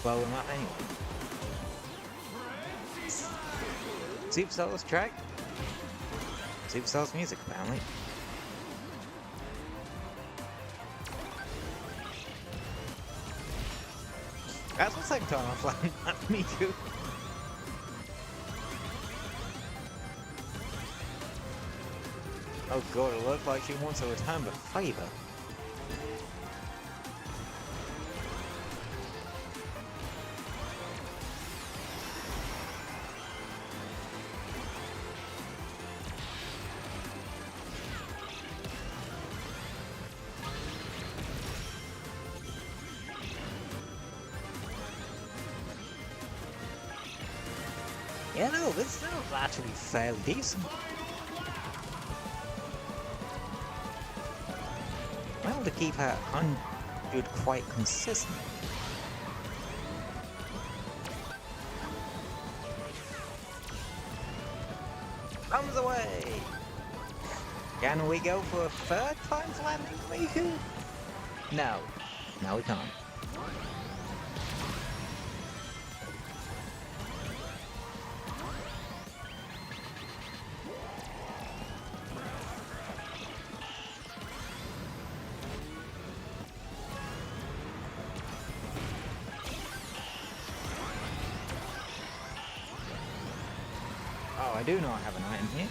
blow them up anyway. Supercell's track? Supercell's music, apparently. That's the second time I've landed that. Me too. Oh god, it looked like she wants to return the favour. Yeah, no, this sounds actually fairly decent. able to keep her 100 quite consistent. Comes away! Can we go for a third time's landing, Miku? No. No, we can't. Oh, I do not have an item here.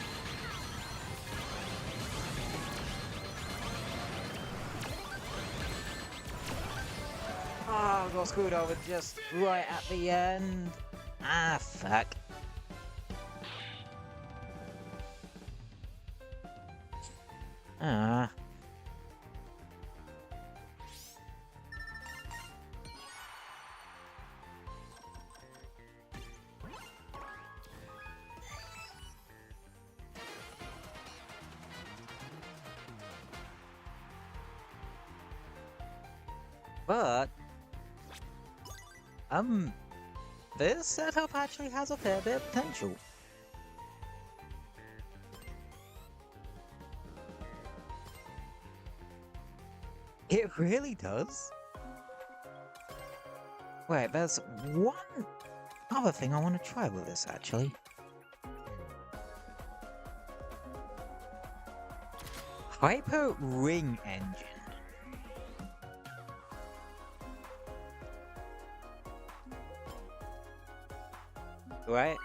Oh, got screwed over just right at the end. Ah, fuck. Ah. But this setup actually has a fair bit of potential. It really does. Wait, there's one other thing I want to try with this actually. Hyper Ring Engine. Right?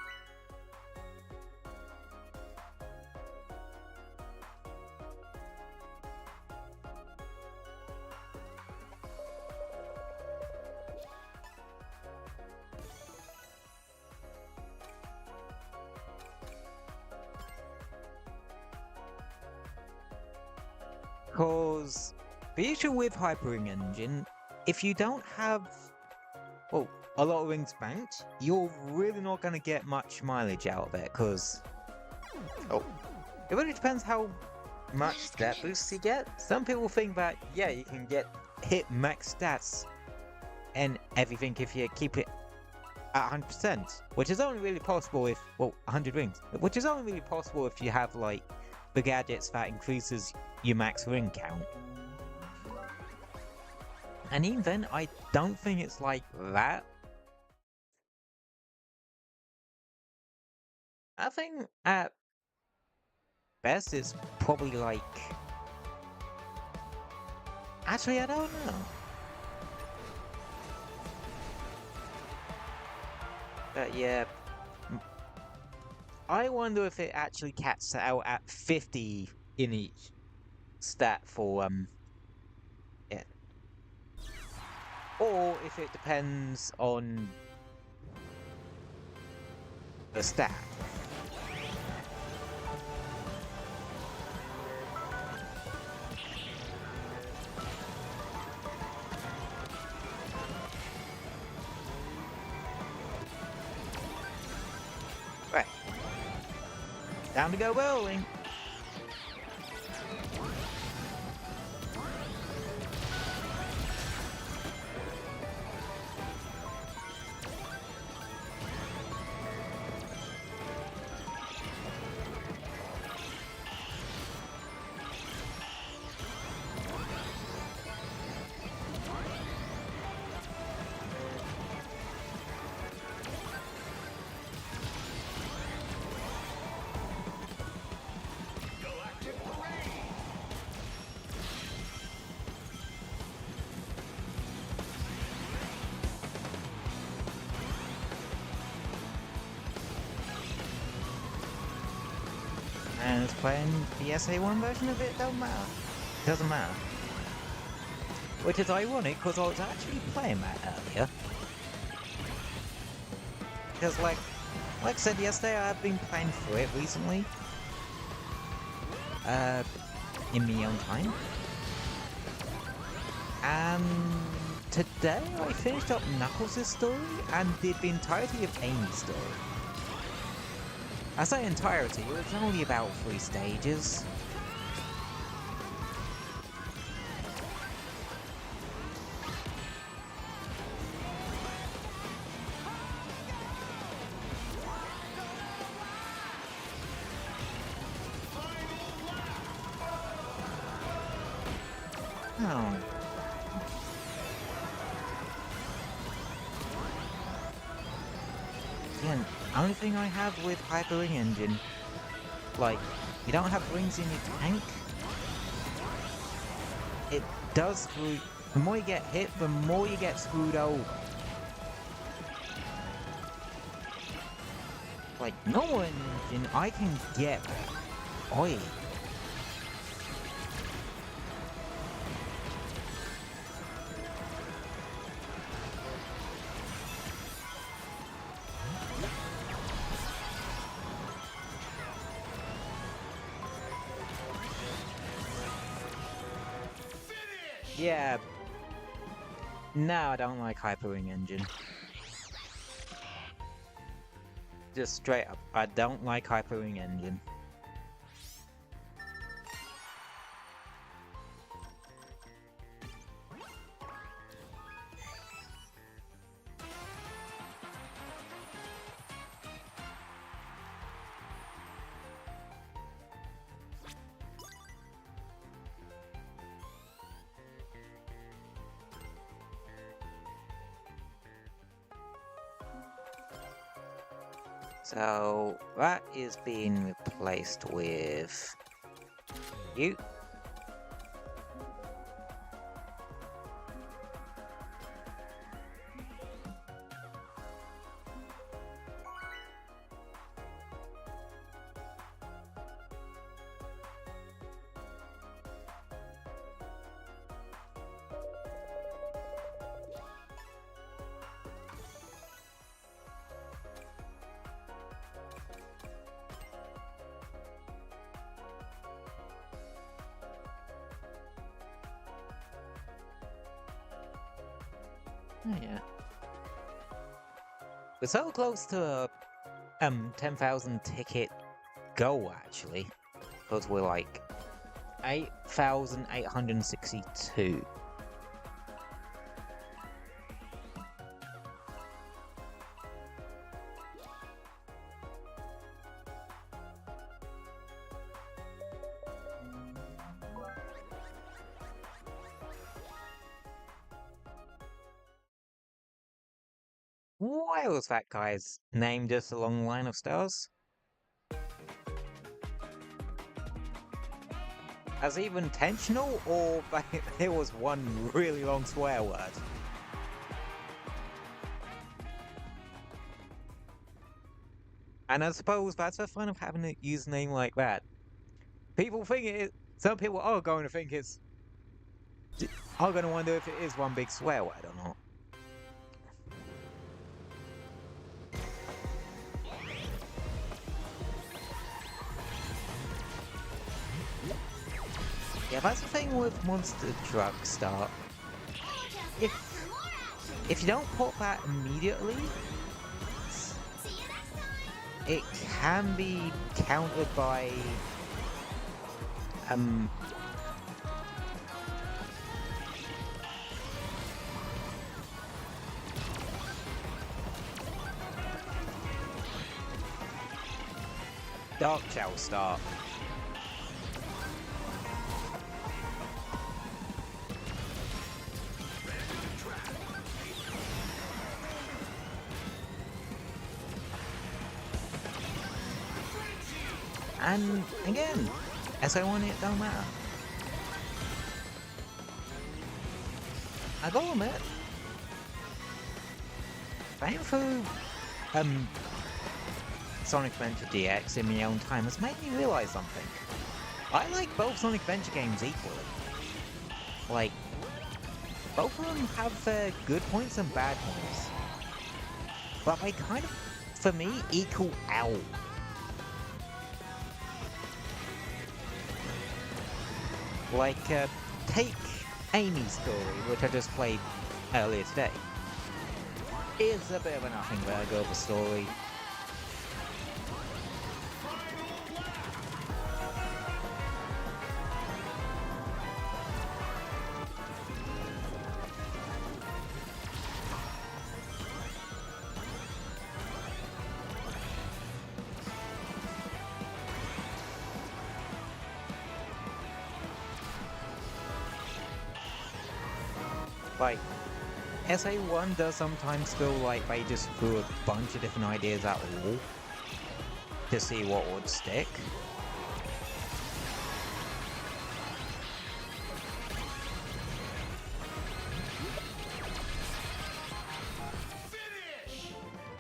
Because the issue with Hyper Ring Engine, if you don't have, well, a lot of rings banked, you're really not going to get much mileage out of it, because it really depends how much stat boosts you get. Some people think that, yeah, you can hit max stats and everything if you keep it at 100%, which is only really possible if, well, 100 rings, which is only really possible if you have, like, the gadgets that increases your max ring count. And even then, I don't think it's like that. I think at best it's probably like... Actually, I don't know. But yeah, I wonder if it actually caps out at 50 in each stat for yeah, or if it depends on the stat. Right. Time to go bowling. And it's playing the SA1 version of it, don't matter. Doesn't matter. Which is ironic, because I was actually playing that earlier. Because like I said yesterday, I've been playing through it recently. In my own time. And today I finished up Knuckles' story and did the entirety of Amy's story. I say entirety, it was only about 3 stages. Oh. Again, only thing I have with Hyper Ring Engine, like, you don't have rings in your tank. It does screw. The more you get hit, the more you get screwed over. Like, normal engine, I can get oil. Yeah. No, I don't like Hyper Ring Engine. Just straight up, I don't like Hyper Ring Engine. So that is being replaced with you. Oh, yeah. We're so close to a 10,000 ticket goal actually, because we're like 8,862. Why was that guy's name just along the line of stars? As either intentional or it was one really long swear word? And I suppose that's the fun of having a username like that. People think it is, some people are going to think it's, are going to wonder if it is one big swear word or not. Yeah, that's the thing with Monster Truck Start. If you don't put that immediately, it can be countered by Dark Shell Start. And again, SO1 it don't matter. I gotta admit, playing through Sonic Adventure DX in my own time has made me realise something. I like both Sonic Adventure games equally. Like, both of them have their good points and bad points. But they kind of, for me, equal out. Like, take Amy's story, which I just played earlier today. It's a bit of a nothing burger of a story. Like, SA1 does sometimes feel like they just threw a bunch of different ideas at the wall to see what would stick.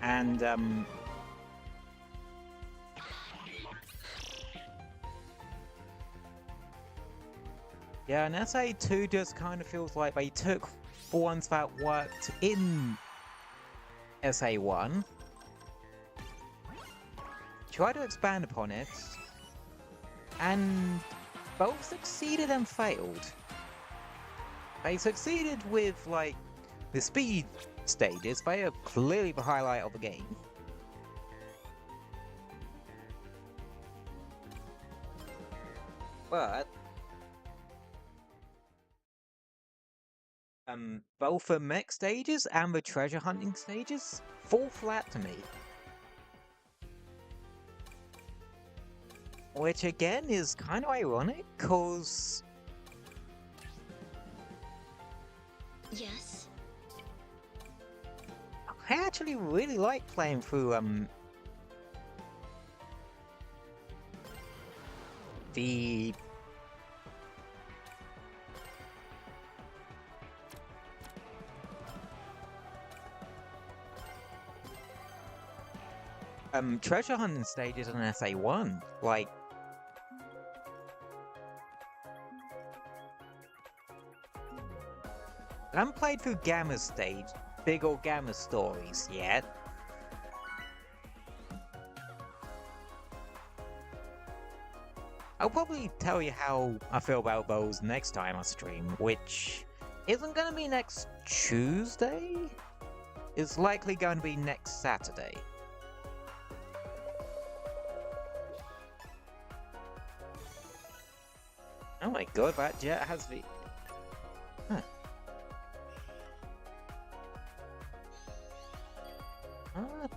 And, yeah, and SA2 just kind of feels like they took the ones that worked in SA1, tried to expand upon it, and both succeeded and failed. They succeeded with, like, the speed stages. They are clearly the highlight of the game. But both the mech stages and the treasure hunting stages fall flat to me. Which again is kind of ironic, cause Yes. I actually really like playing through the treasure hunting stages on SA1. Like, I haven't played through Gamma's stage, big ol' Gamma stories yet. I'll probably tell you how I feel about those next time I stream, which isn't gonna be next Tuesday? It's likely going to be next Saturday. Oh my god, that jet has the... Huh. What?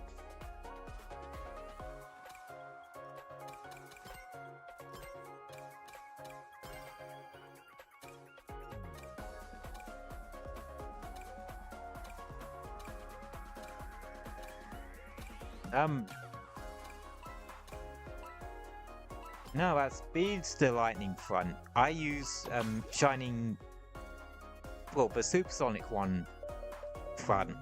No, that speedster lightning front. I use shining, well, the supersonic one front.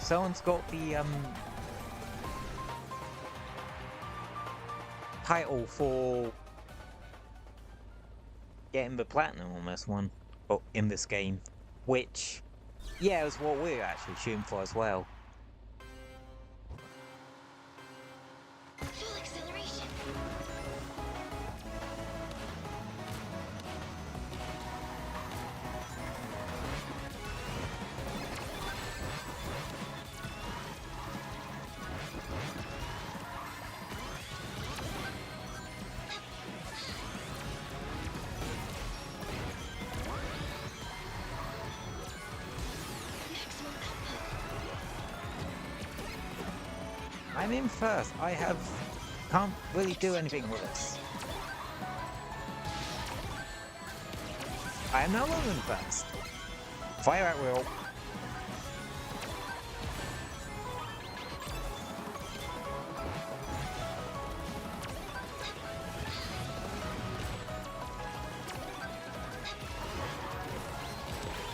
Someone's got the title for getting the platinum on this one, or in this game, which, yeah, is what we're actually shooting for as well. Full acceleration. Maximum output. I'm in first. Can't really do anything with this. I am no longer in first. Fire at will.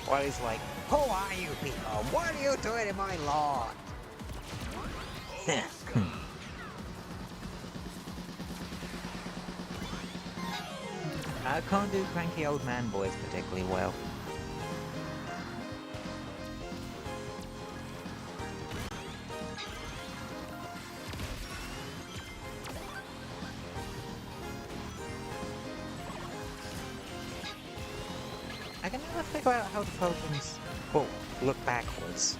Well, he's like, who are you people? What are you doing in my lawn? I can't do cranky old man voice particularly well. I can never figure out how the programs look backwards.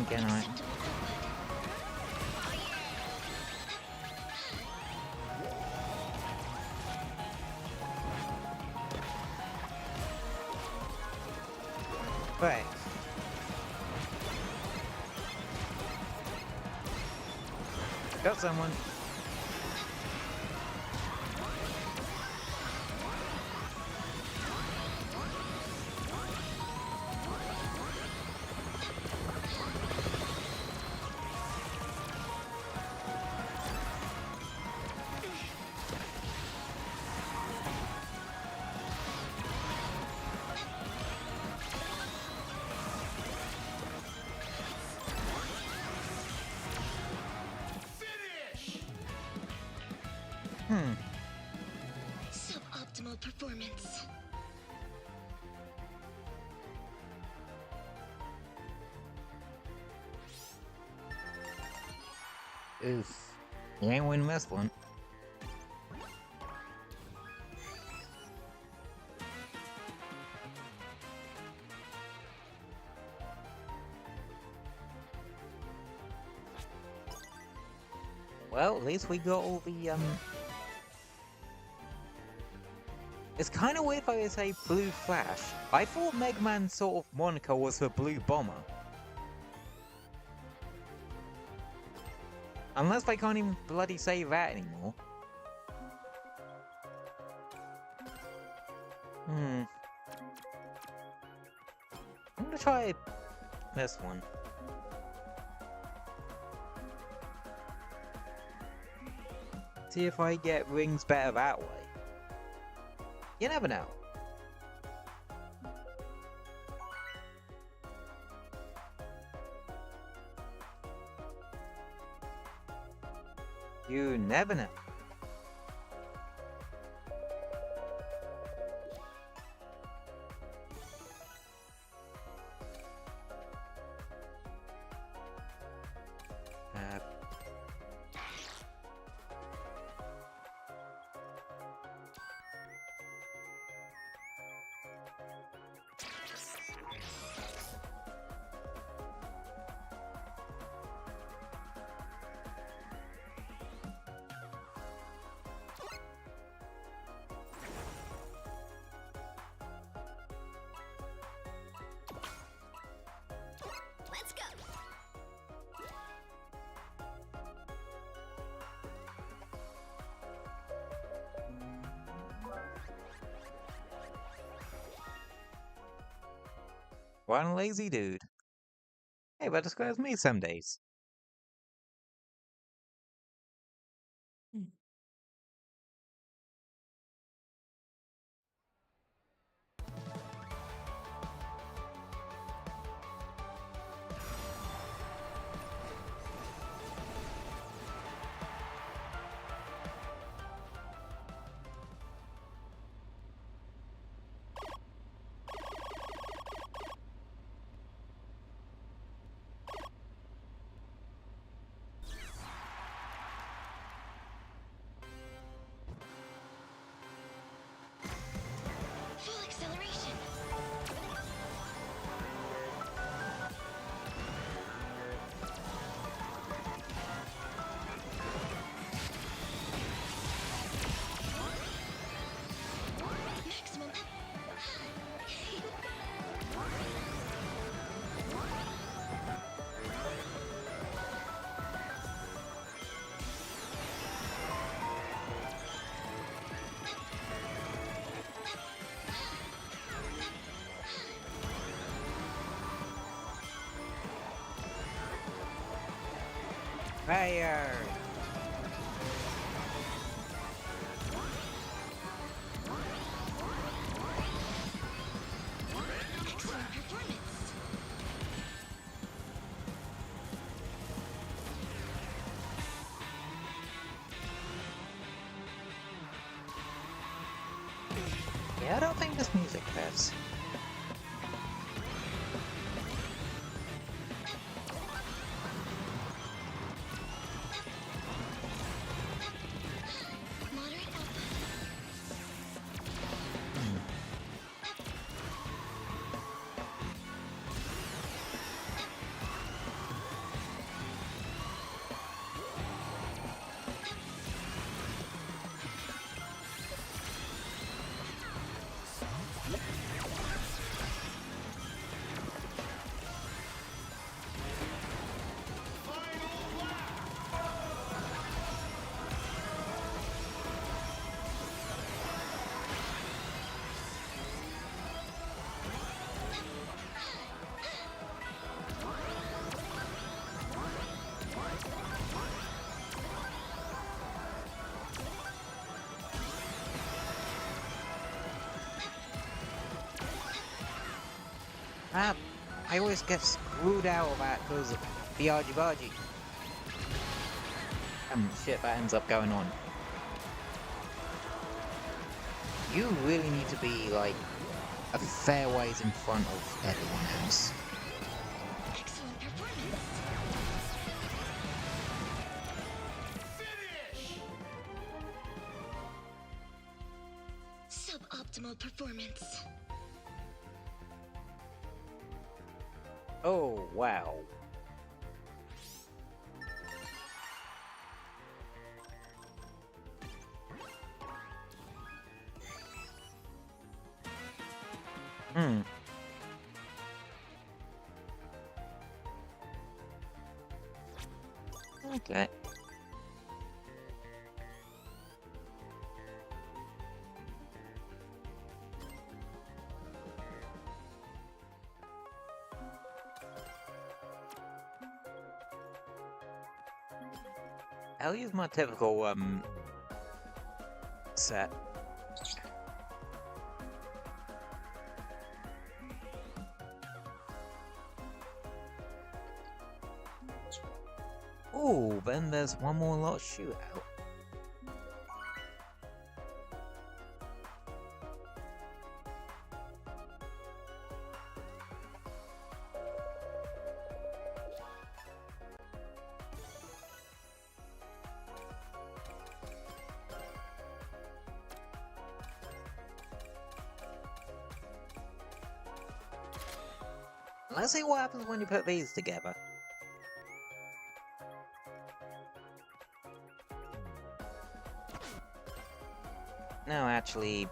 can I? Acceptable output. Right. Got someone. Suboptimal performance. Oof. You ain't winning this one. Well, at least we got all the, It's kind of weird if I say Blue Flash. I thought Megaman's sort of moniker was for Blue Bomber. Unless they can't even bloody say that anymore. I'm gonna try this one. See if I get rings better that way. You never know. You never know. Let's go. One lazy dude. Hey, that describes me some days. Full acceleration. Maximum. Fire! Excellent performance. Yeah, I don't think this music fits. Moderate output. Ah, I always get screwed out of that because of the argy-bargy. Shit that ends up going on. You really need to be, like, a fair ways in front of everyone else. Excellent performance. Suboptimal performance. Oh, wow. Hmm. Okay. I'll use my typical, set. Oh, then there's one more lot shootout. Let's see what happens when you put these together. No, actually,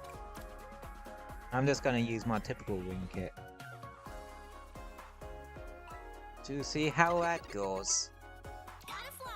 I'm just gonna use my typical wing kit to see how that goes. Gotta fly.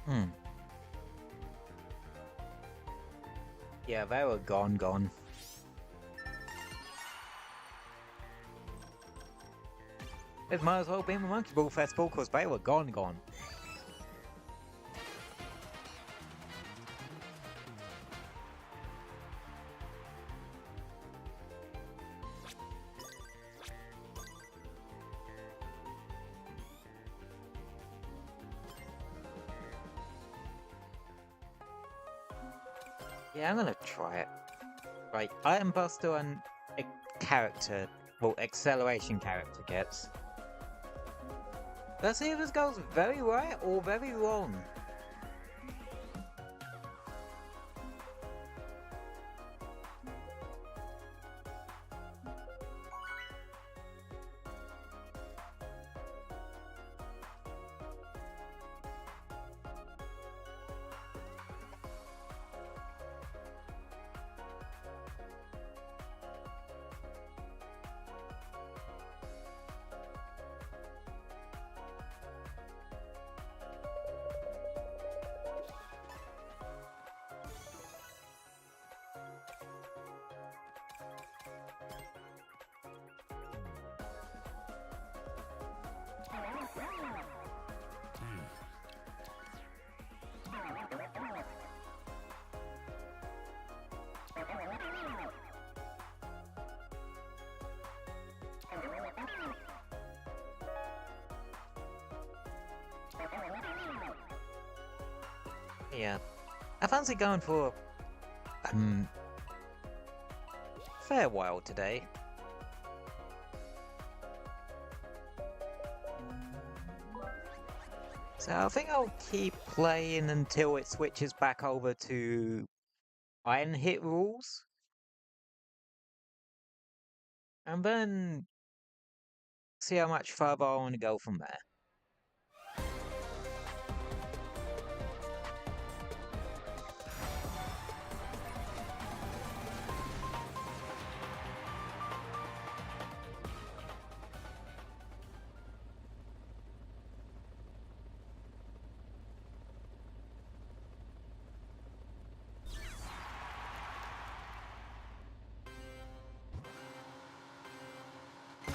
Hmm. Yeah, they were gone. It might as well be the Monkey Ball Festival because they were gone. Yeah, I'm gonna try it. Right, Item Buster and a character, well, acceleration character gets. Let's see if this goes very right or very wrong. Yeah, I fancy going for fair while today. So I think I'll keep playing until it switches back over to Iron Hit rules. And then see how much further I want to go from there.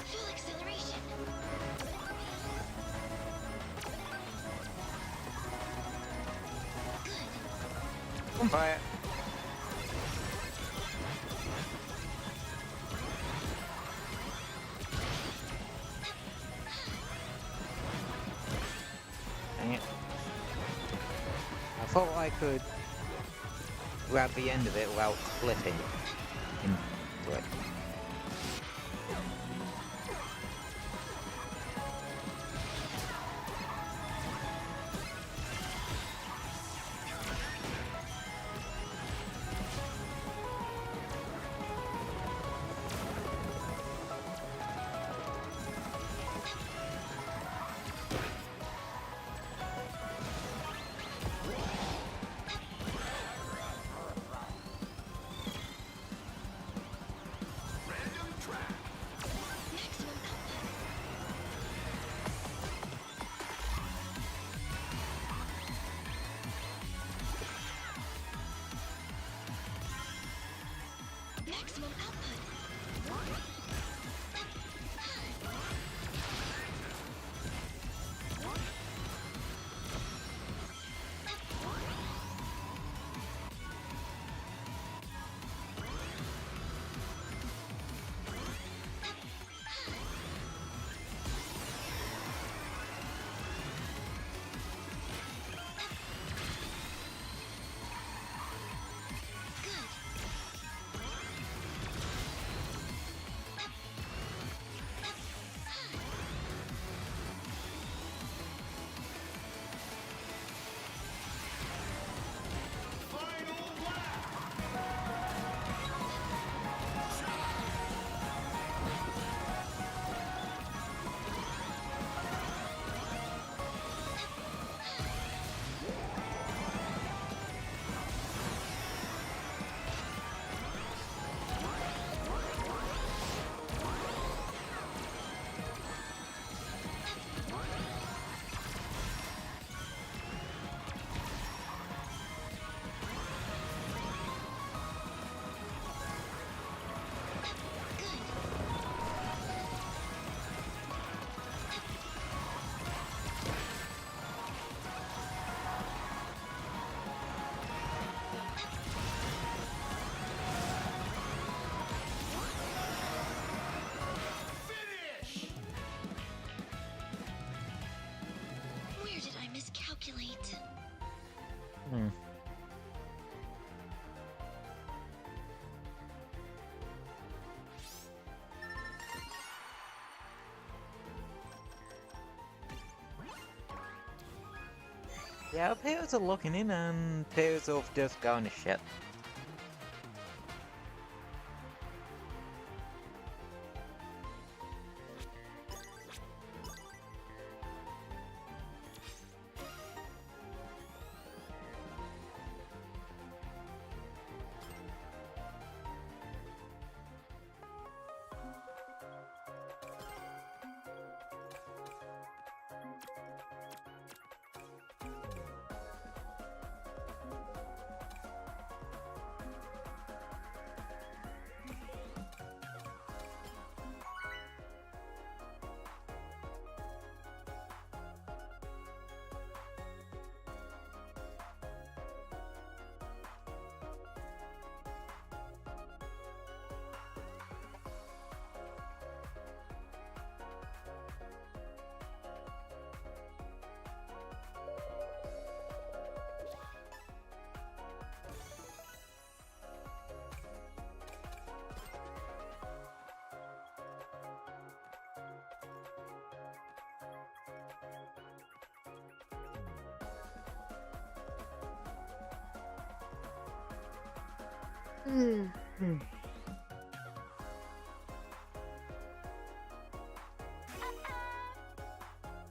Full acceleration. Good. On fire. Dang it. I thought I could grab the end of it without flipping into it. Maximum output. Maximum output. Good. Hmm. Yeah, pairs are locking in and pairs of just going to shit.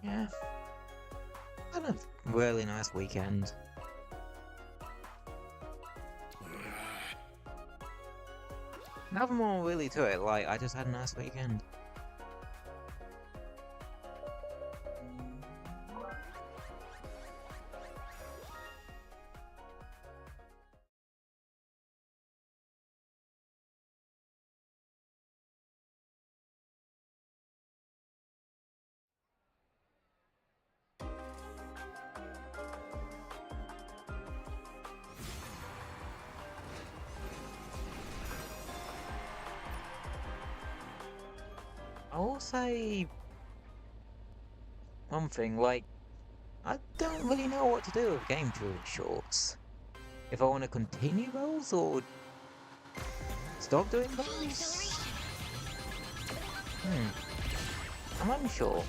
Yeah. Had a really nice weekend. Nothing more really to it, like, I just had a nice weekend. I will say one thing, like, I don't really know what to do with game shorts. If I want to continue those or stop doing Full those? acceleration. I'm unsure.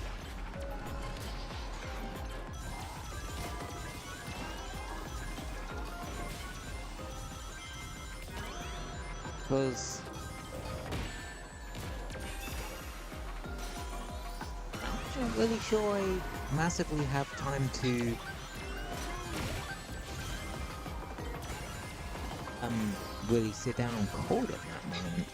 Because I'm not really sure I massively have time to really sit down and code at that moment.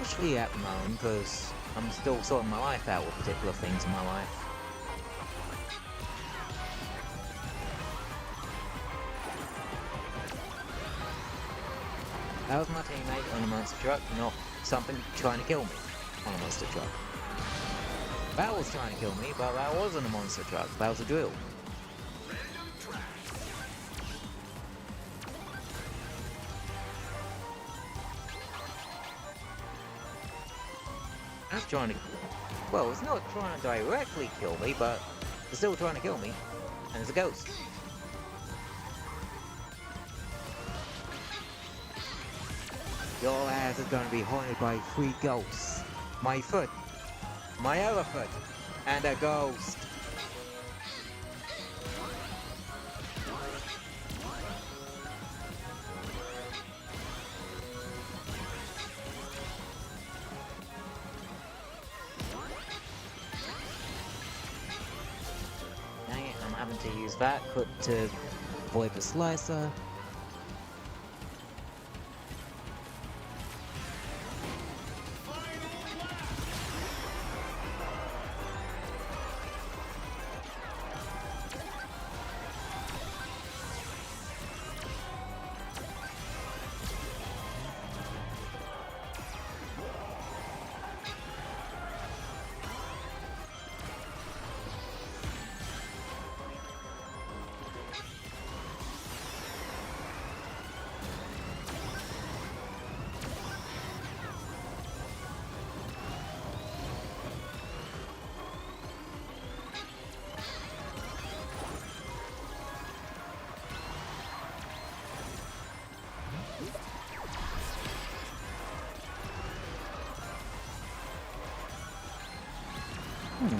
Especially at the moment, because I'm still sorting my life out with particular things in my life. That was my teammate on a monster truck, not something trying to kill me on a monster truck. That was trying to kill me, but that wasn't a monster truck, that was a drill. That's trying to... Well, it's not trying to directly kill me, but it's still trying to kill me. And it's a ghost. Your ass is gonna be haunted by 3 ghosts. My foot, my other foot, and a ghost. Dang it, I'm having to use that foot to avoid the slicer. Hmm.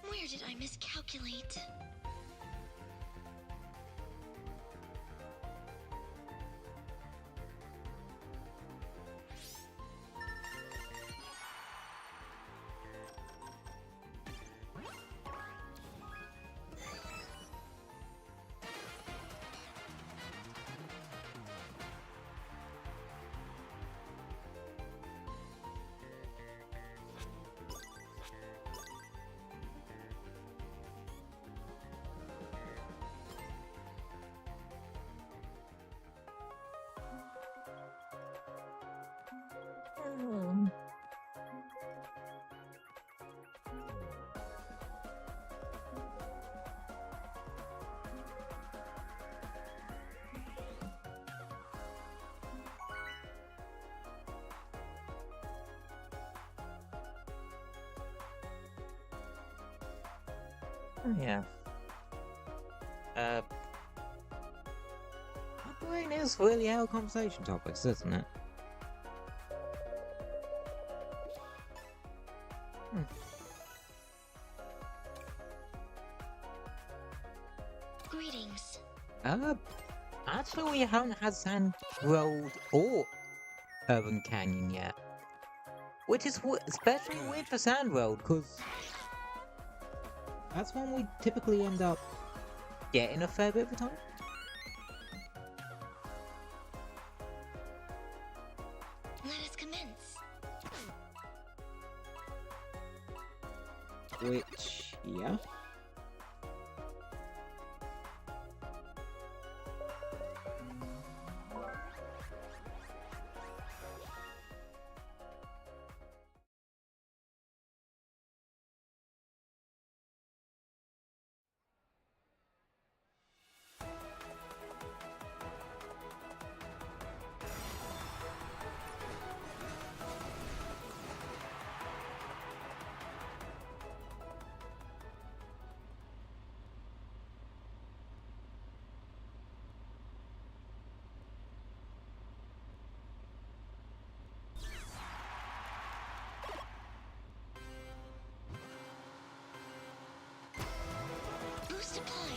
Where did I miscalculate? Oh, yeah. My brain is really out of conversation topics, isn't it? Greetings. Actually, we haven't had Sand Road or Urban Canyon yet. Which is especially weird for Sand Road, because that's when we typically end up getting a fair bit of the time. Let us commence. Which, yeah. Boost applied.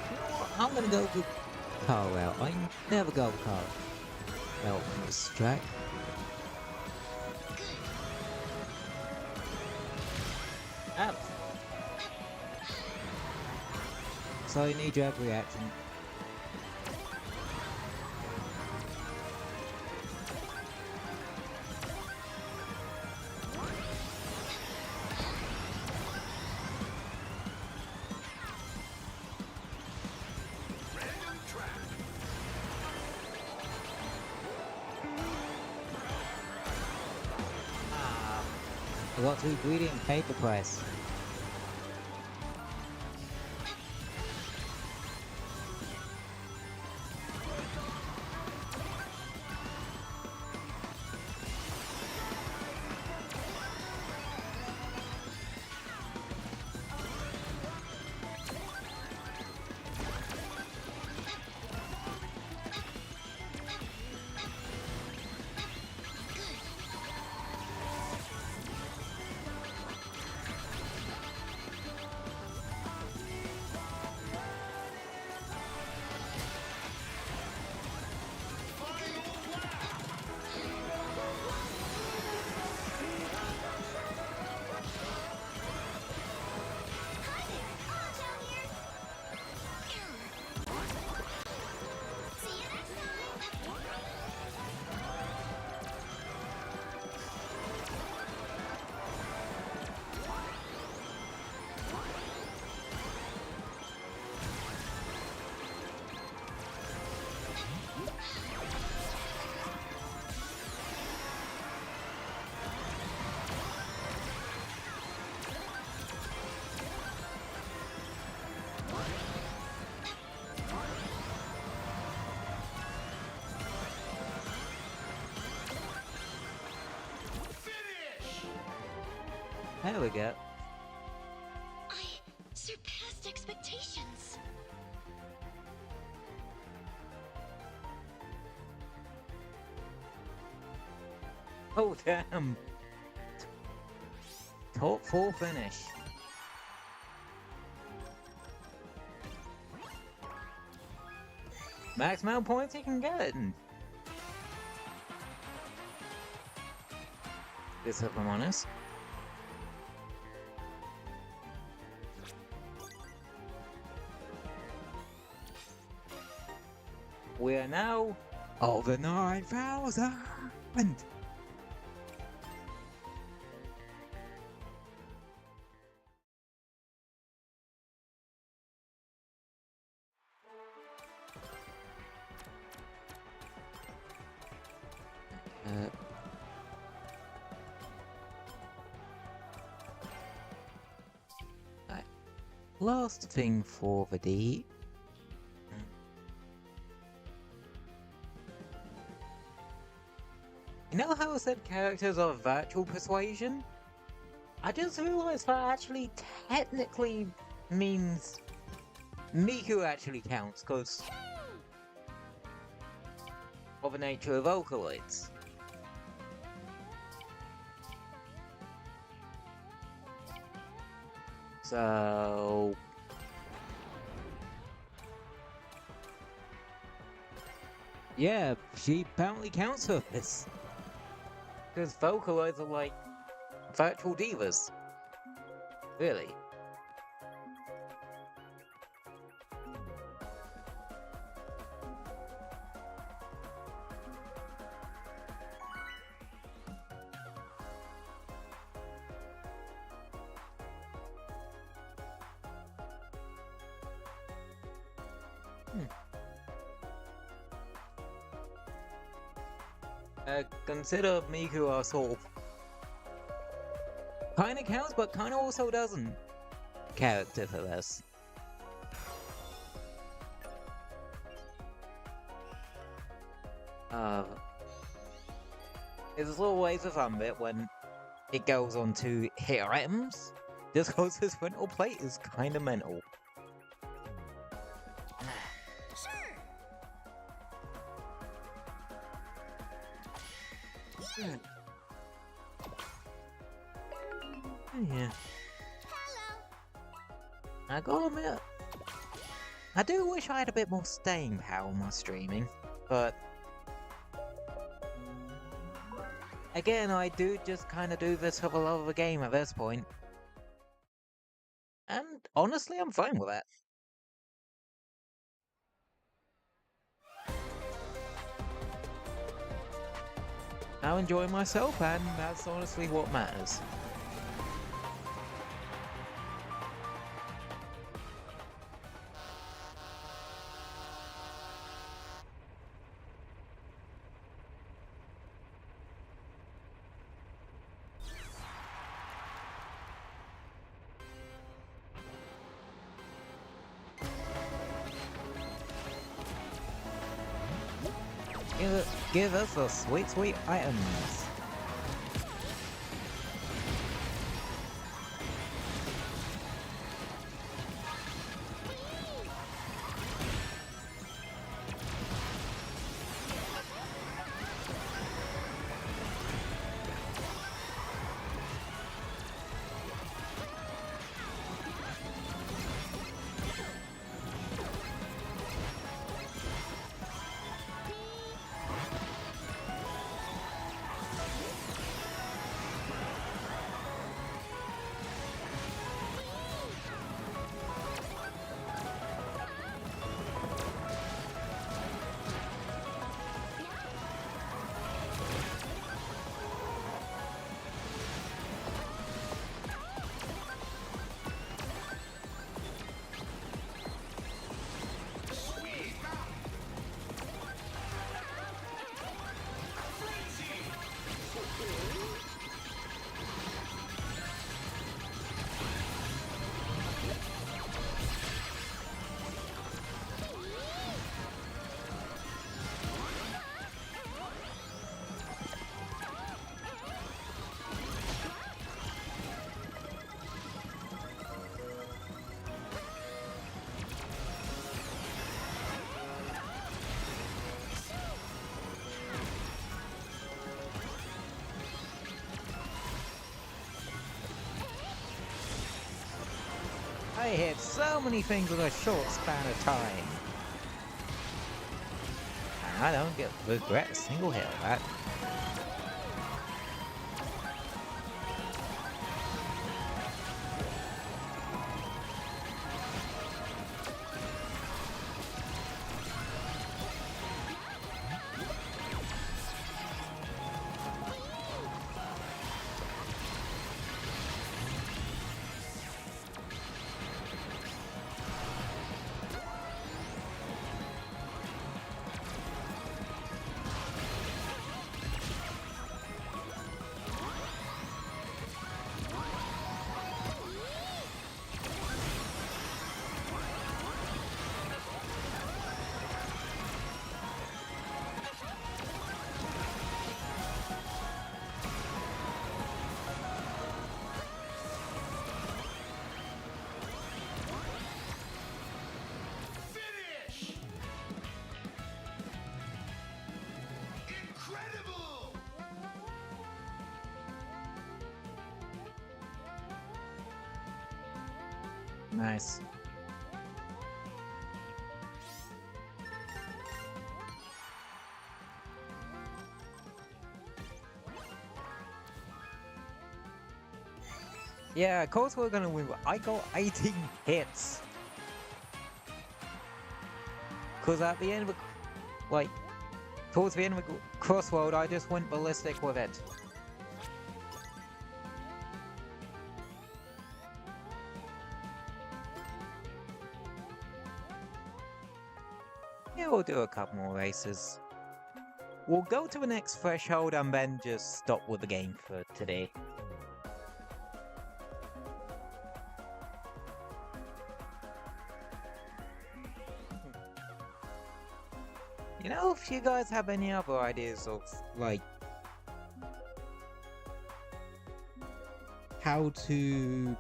You know what? I'm gonna go with car route. I never go car route on this track. Ow. So knee drag reaction. I got too greedy and paid the price. There we go. I surpassed expectations. Oh damn! Top 4 finish. Max amount of points you can get. This, if I'm honest. We are now over 9,000. Right. Last thing for the day. You know how I said characters are virtual persuasion? I just realized that actually technically means Miku actually counts because of the nature of Vocaloids. So yeah, she apparently counts for this. Because Vocaloids are like virtual divas. Really. Consider Miku our sort of kinda counts, but kinda also doesn't character for this. There's always a fun bit when it goes on to hit items, just because this rental plate is kinda mental. Yeah. I gotta admit, I do wish I had a bit more staying power on my streaming, but again, I do just kind of do this for the love of the game at this point, and honestly, I'm fine with that. I enjoy myself, and that's honestly what matters. Give us the sweet, sweet items. I hit so many things in a short span of time. And I don't regret a single hit of that. Finish! Incredible! Nice. Yeah, of course we're gonna win, but I got 18 hits. Cause at the end of like, towards the end of the crossworld, I just went ballistic with it. Yeah, we'll do a couple more races. We'll go to the next threshold and then just stop with the game for today. You know, if you guys have any other ideas of, like, how to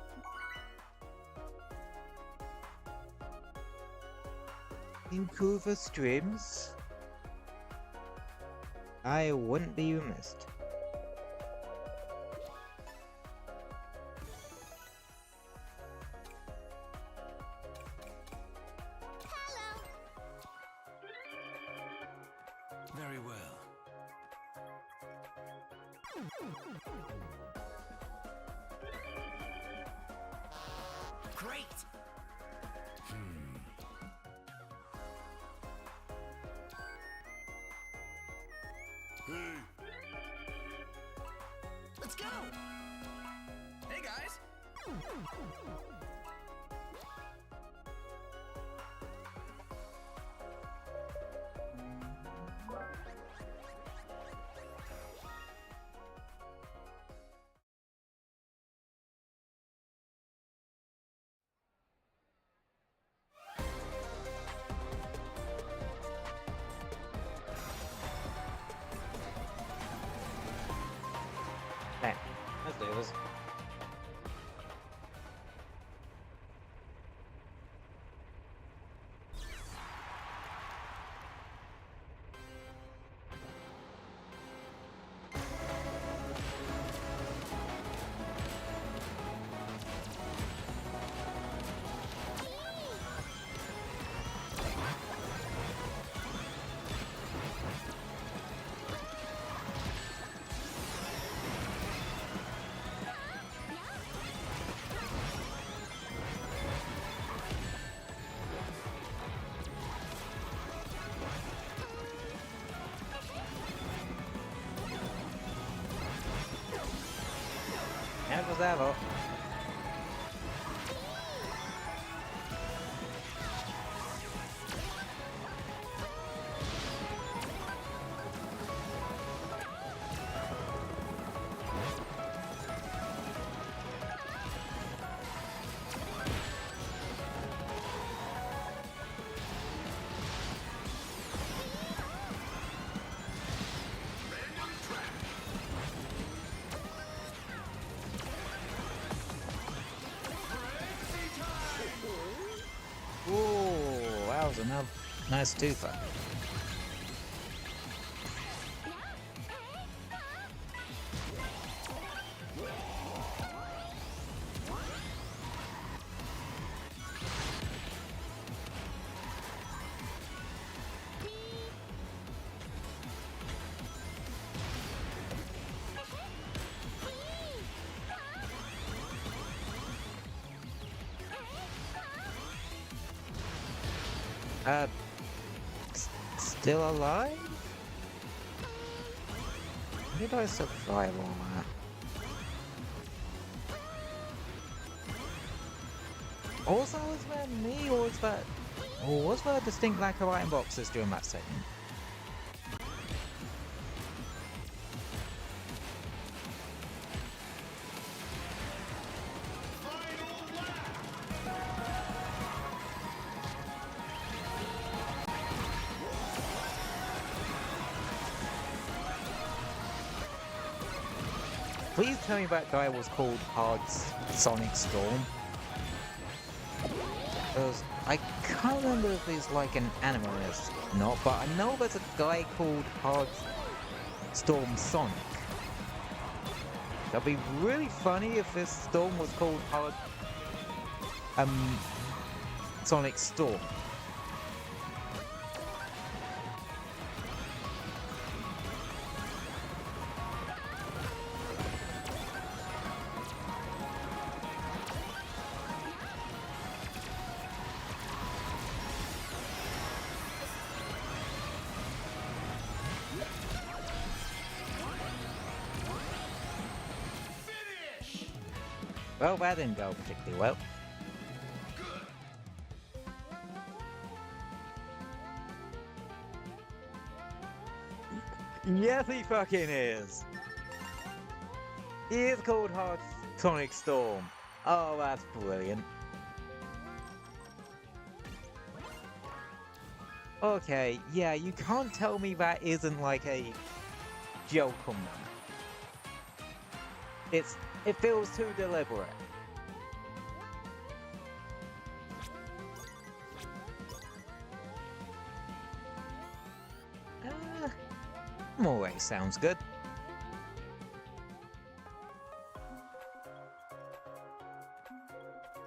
improve the streams, I wouldn't be remiss. Very well. Great! Hey! Let's go! Hey, guys! Okay, let's do this. Never ever. Ooh, that was another nice twofer. Uh, still alive? How did I survive all that? Also, was that me, or was there a distinct lack of item boxes during that segment? Please tell me that guy was called Hard Sonic Storm. Because I can't remember if he's like an anime or not, but I know there's a guy called Hard Storm Sonic. That'd be really funny if this storm was called Hard Sonic Storm. Well, that didn't go particularly well. Yes, he fucking is! He is called Hard Sonic Storm. Oh, that's brilliant. Okay, yeah, you can't tell me that isn't like a joke on them. It feels too deliberate. Always sounds good.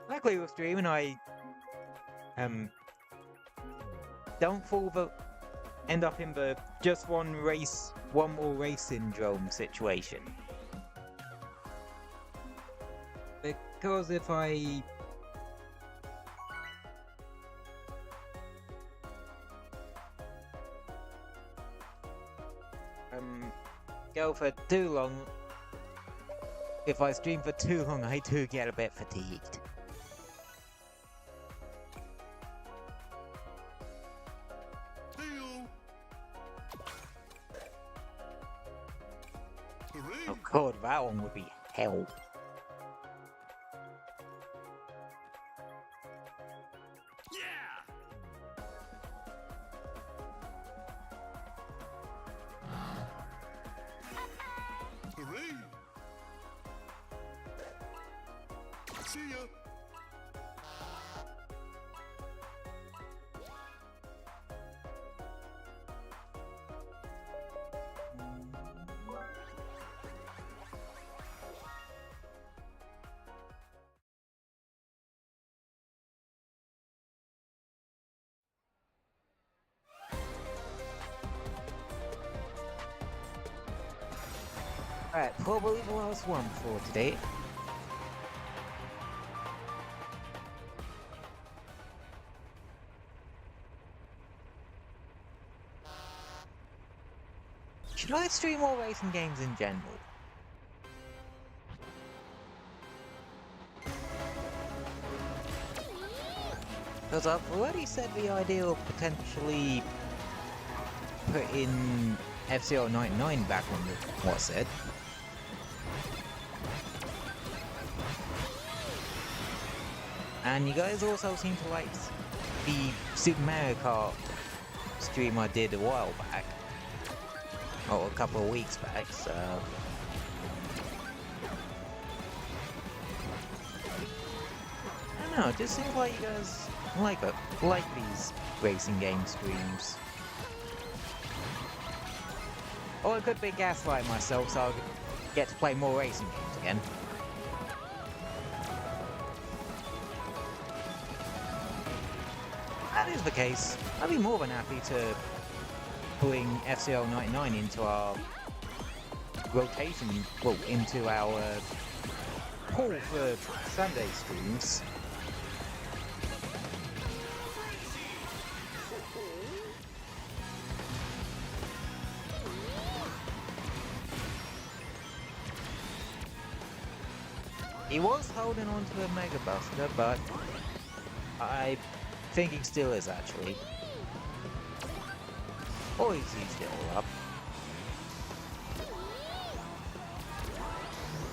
Luckily with streaming, I don't end up in the just one more race syndrome situation. Because if I go for too long, if I stream for too long, I do get a bit fatigued. Oh god, that one would be hell. See ya. Alright, probably the last one for today. Should I stream more racing games in general? Because I've already said the idea of potentially putting F-Zero 99 back on the what's it. And you guys also seem to like the Super Mario Kart stream I did a while back. Or a couple of weeks back, so... I don't know, it just seems like you guys like these racing game streams. Or I could be gaslighting myself so I'll get to play more racing games again. If that is the case, I'd be more than happy to bring F-Zero 99 into our rotation, well, into our pool for Sunday streams. He was holding on to a Mega Buster, but I think he still is actually. Or he's used it all up.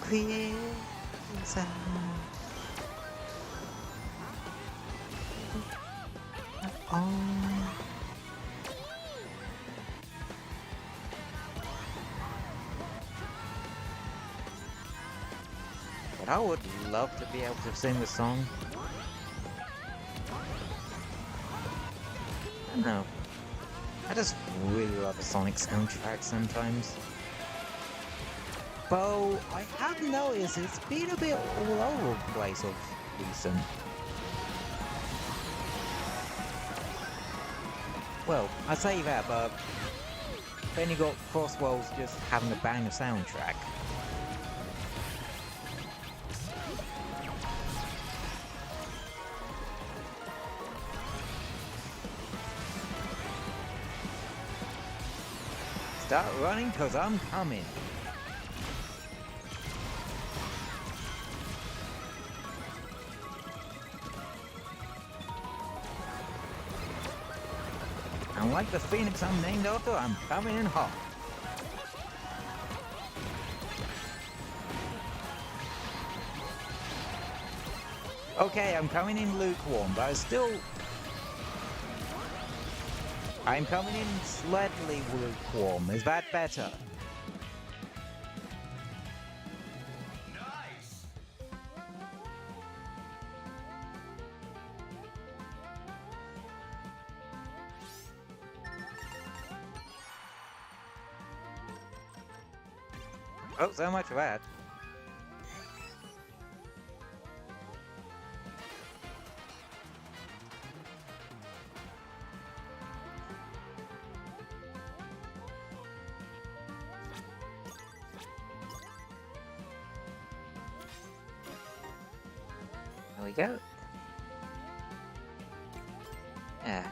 Clear sound. Oh. But I would love to be able to sing the song. I don't know. I just really love the Sonic soundtrack sometimes. But I have noticed it's been a bit all over the place of recent. Well, I say that, but then you got Crossworlds just having a banger soundtrack. Start running, cause I'm coming. And like the phoenix I'm named after, I'm coming in hot. Okay, I'm coming in lukewarm, but I'm coming in slightly lukewarm. Is that better? Nice. Oh, so much for that. There we go. Yeah.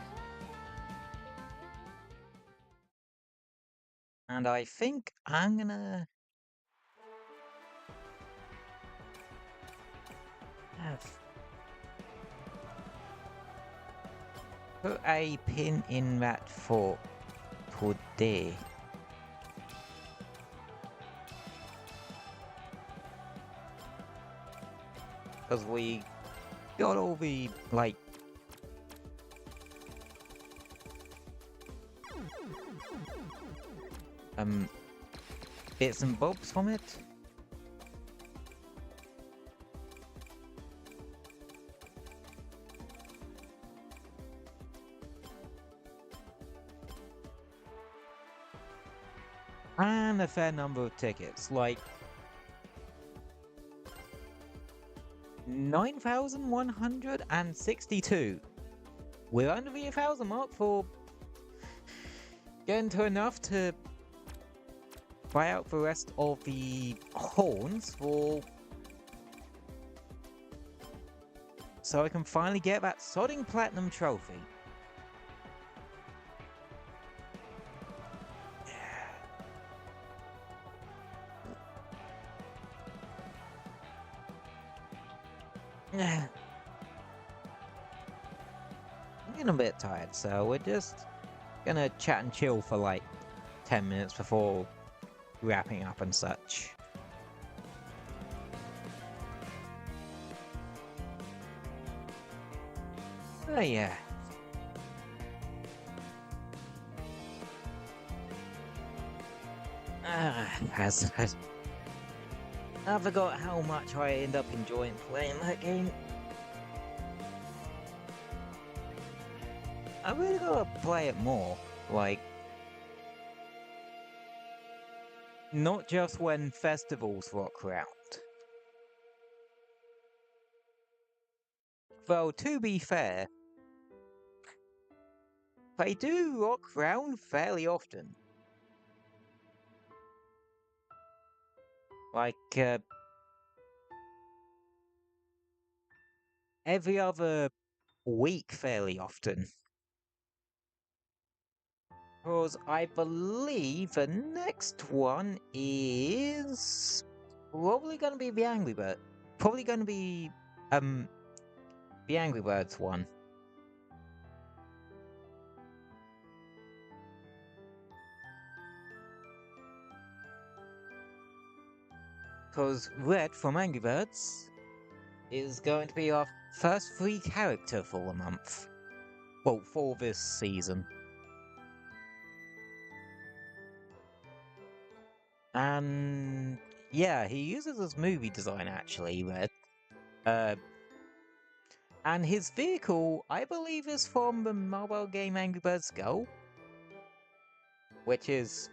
And I think I'm gonna put a pin in that for today. Because we got all the, like, bits and bobs from it. And a fair number of tickets, like 9,162. We're under the 1,000 mark for getting to enough to buy out the rest of the horns so I can finally get that sodding platinum trophy. I'm getting a bit tired, so we're just gonna chat and chill for like 10 minutes before wrapping up and such. Oh yeah. I forgot how much I end up enjoying playing that game. I really gotta play it more, like, not just when festivals rock around. Though, to be fair, they do rock around fairly often. Like, every other week fairly often. Because I believe the next one is probably going to be the Angry Bird. probably going to be the Angry Birds one. Because Red from Angry Birds is going to be our first free character for the month. Well, for this season. And yeah, he uses his movie design actually, Red. And his vehicle, I believe, is from the mobile game Angry Birds Go, which is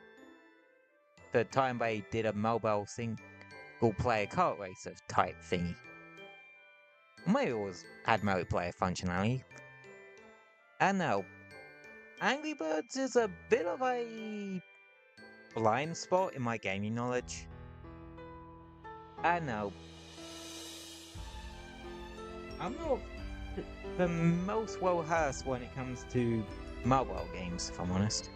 the time they did a mobile single-player kart racer type thingy. Maybe it always had multiplayer functionality. And now, Angry Birds is a bit of a blind spot in my gaming knowledge. And now, I'm not the most well-versed when it comes to mobile games, if I'm honest.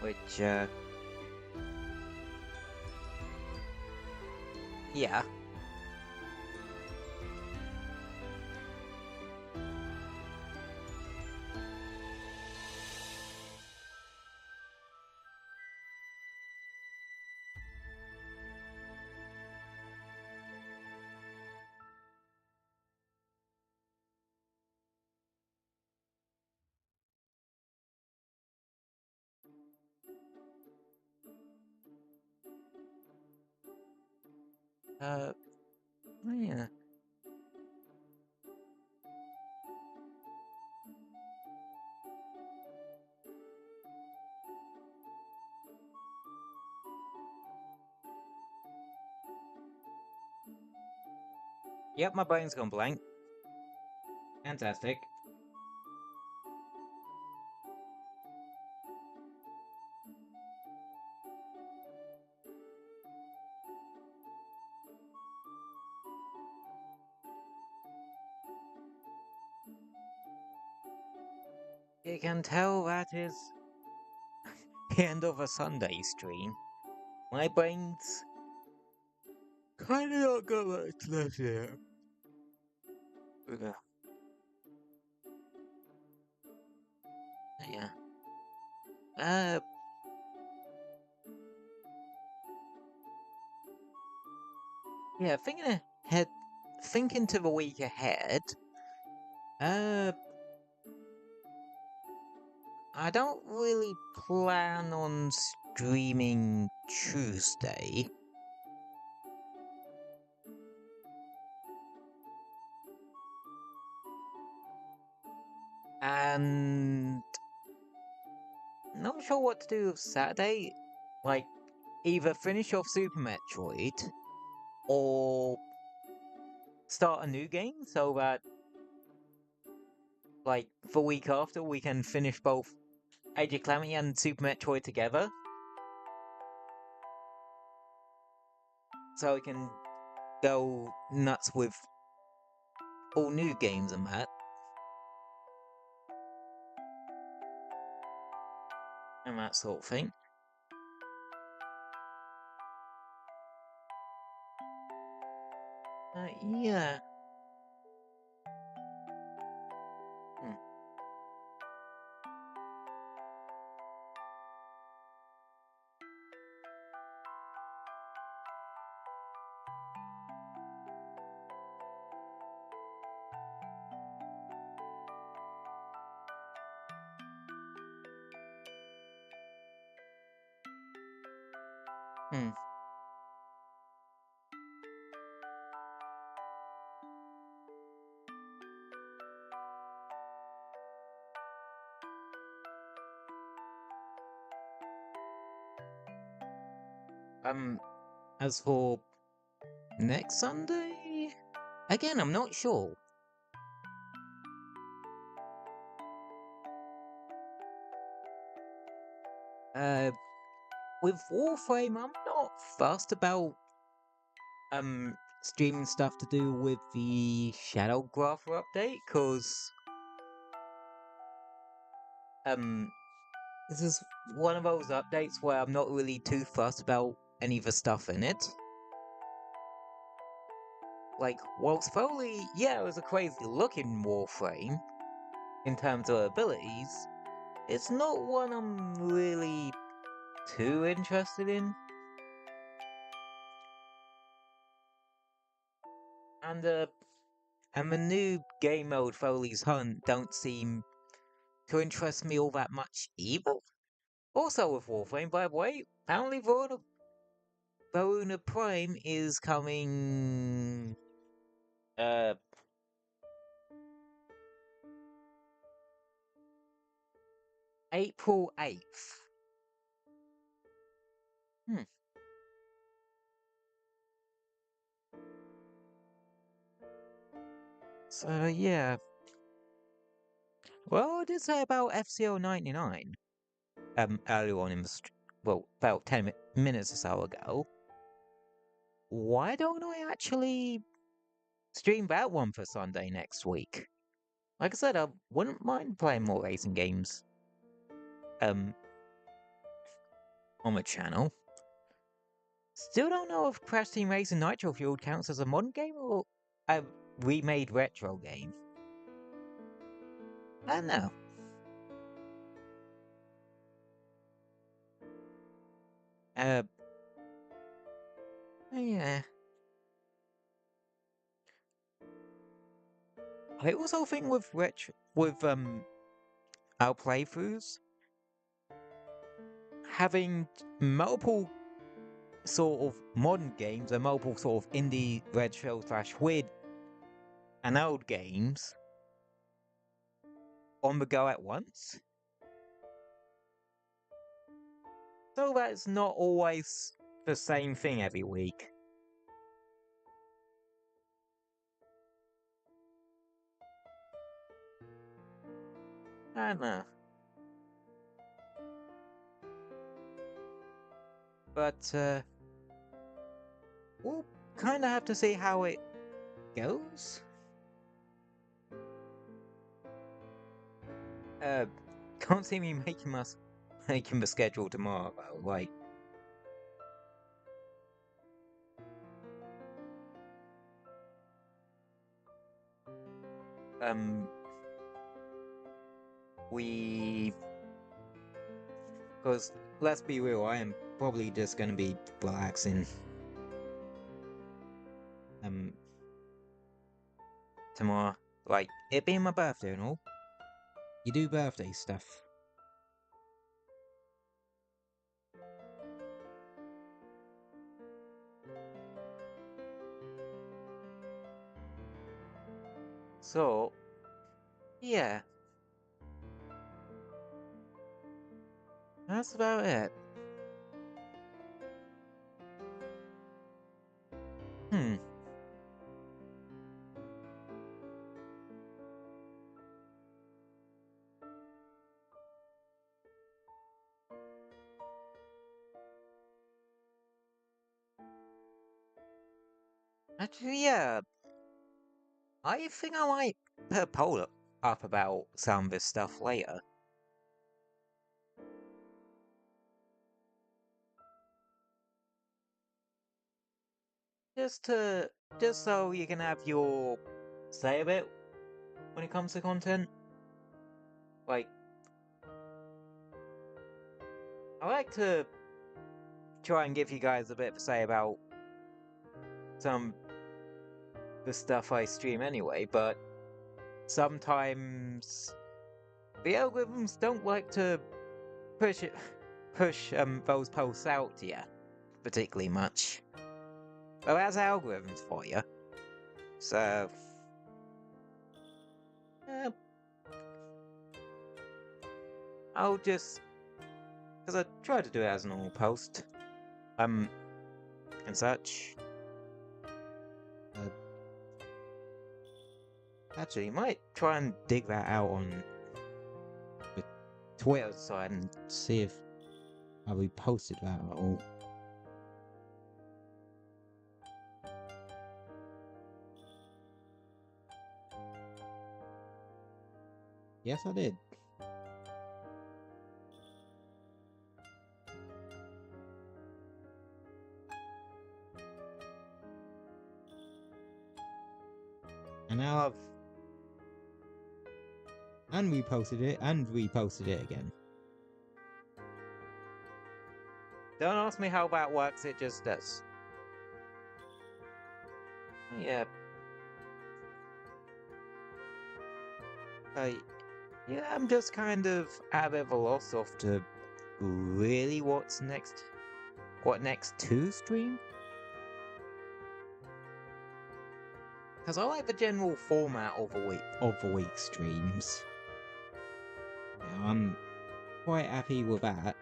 Which, yeah. Yeah. Yep, my brain's gone blank. Fantastic. You can tell that is the end of a Sunday stream. My brain's kinda not got much left here. Yeah. Yeah, thinking to the week ahead, I don't really plan on streaming Tuesday. And not sure what to do with Saturday. Like, either finish off Super Metroid or start a new game so that, like, the week after we can finish both Age of Calamity and Super Metroid together. So we can go nuts with all new games and that. And that sort of thing. Yeah. Hmm. As for next Sunday, again, I'm not sure. With Warframe, I'm not fussed about streaming stuff to do with the Shadow Grapher update, cause this is one of those updates where I'm not really too fussed about any of the stuff in it. Like, whilst Foley, yeah, it was a crazy looking Warframe in terms of abilities, it's not one I'm really too interested in. And the new game mode Foley's Hunt don't seem to interest me all that much either. Also with Warframe, by the way, apparently Varuna Prime is coming April 8th. So yeah. Well, I did say about FCO 99 earlier on in the well, about 10 minutes or so ago. Why don't I actually stream that one for Sunday next week? Like I said, I wouldn't mind playing more racing games on the channel. Still don't know if Crash Team Racing Nitro Fueled counts as a modern game or a remade retro game. I don't know. Yeah. I also think with our playthroughs, having multiple sort of modern games and multiple sort of indie retro / weird and old games on the go at once, so that it's not always the same thing every week. I don't know. But we'll kind of have to see how it goes. Can't see me making the schedule tomorrow, like. Because let's be real, I am probably just gonna be relaxing tomorrow. Like, it being my birthday and all. You do birthday stuff. So, yeah. That's about it. Actually, yeah. I think I might put a poll up about some of this stuff later. Just so you can have your say a bit when it comes to content. Like, I like to try and give you guys a bit of a say about some the stuff I stream anyway, but sometimes the algorithms don't like to push those posts out to you particularly much. Well, that's algorithms for you. So, I'll just, because I try to do it as a normal post, and such. Actually, you might try and dig that out on the Twitter side and see if I reposted that at all. Yes, I did. And now I've unreposted it and reposted it again. Don't ask me how that works, it just does. Yeah. Yeah, I'm just kind of at a bit of a loss of to really what's next. What next to stream? Because I like the general format of the week streams. Yeah, I'm quite happy with that.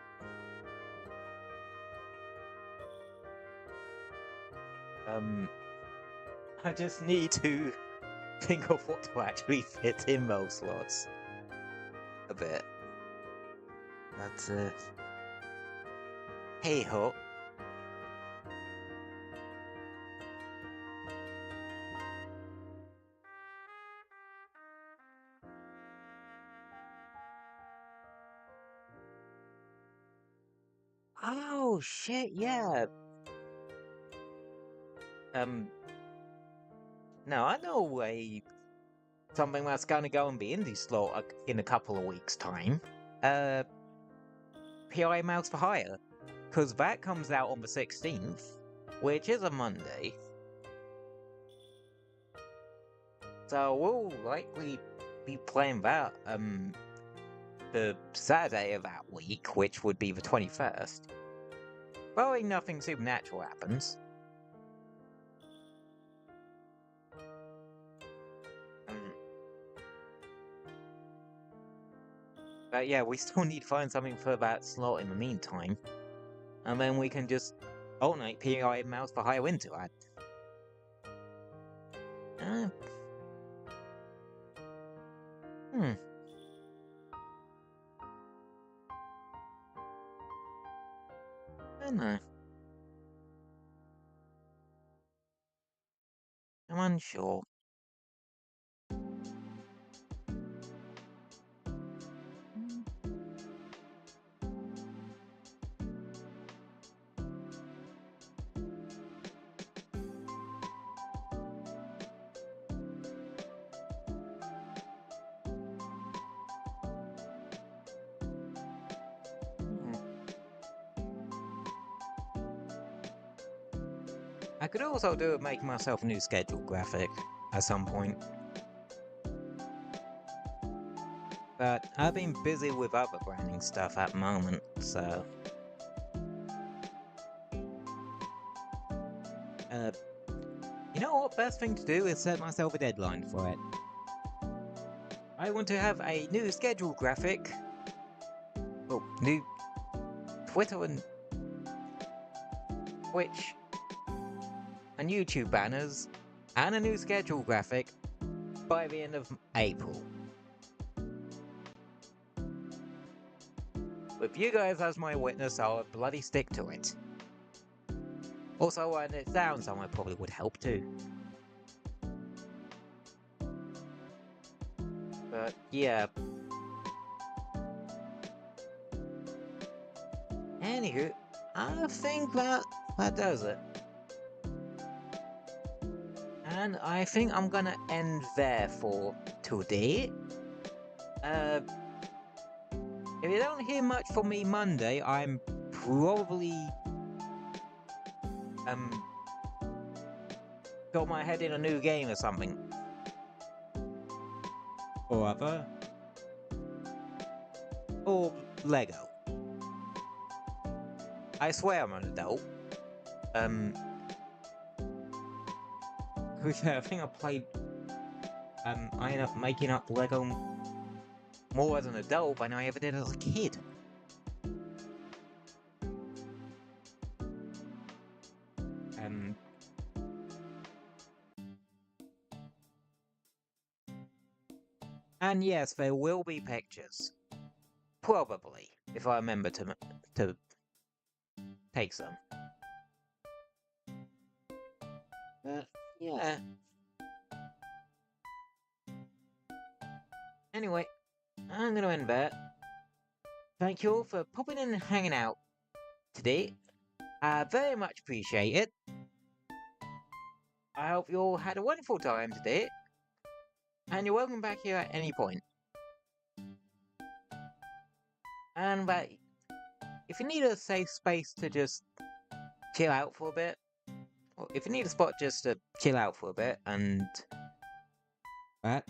I just need to think of what to actually fit in those slots. A bit. But, hey ho. Oh shit, yeah. No, I know something that's gonna go in the indie slot in a couple of weeks' time. PI Mouse for Hire. Because that comes out on the 16th, which is a Monday. So we'll likely be playing that, the Saturday of that week, which would be the 21st. Barring nothing supernatural happens. But yeah, we still need to find something for that slot in the meantime. And then we can just alternate PI and Mouse for Hire into it. I don't know. I'm unsure. I could also do it making myself a new schedule graphic at some point. But I've been busy with other branding stuff at the moment, so... you know what? Best thing to do is set myself a deadline for it. I want to have a new schedule graphic. Well, new Twitter and Twitch and YouTube banners and a new schedule graphic by the end of April. With you guys as my witness, I'll bloody stick to it. Also, when it sounds I probably would help too. But yeah. Anywho, I think that does it. And I think I'm gonna end there for today. If you don't hear much from me Monday, I'm probably got my head in a new game or something. Or other. Or Lego. I swear I'm an adult. I think I played. I ended up making up Lego more as an adult than I ever did as a kid. And yes, there will be pictures. Probably, if I remember to take some. But, yeah. Anyway, I'm gonna end there. Thank you all for popping in and hanging out today. I very much appreciate it. I hope you all had a wonderful time today. and you're welcome back here at any point. And if you need a safe space to just chill out for a bit, or if you need a spot just to chill out for a bit, and But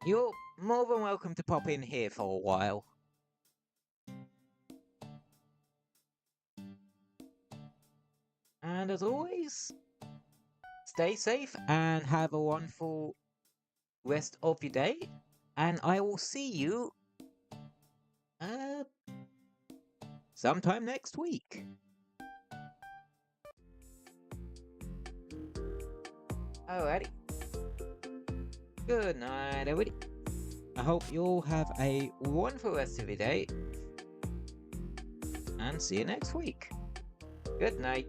you're more than welcome to pop in here for a while. And as always, stay safe and have a wonderful rest of your day. And I will see you sometime next week. Alrighty. Good night, everybody. I hope you all have a wonderful rest of your day. And see you next week. Good night.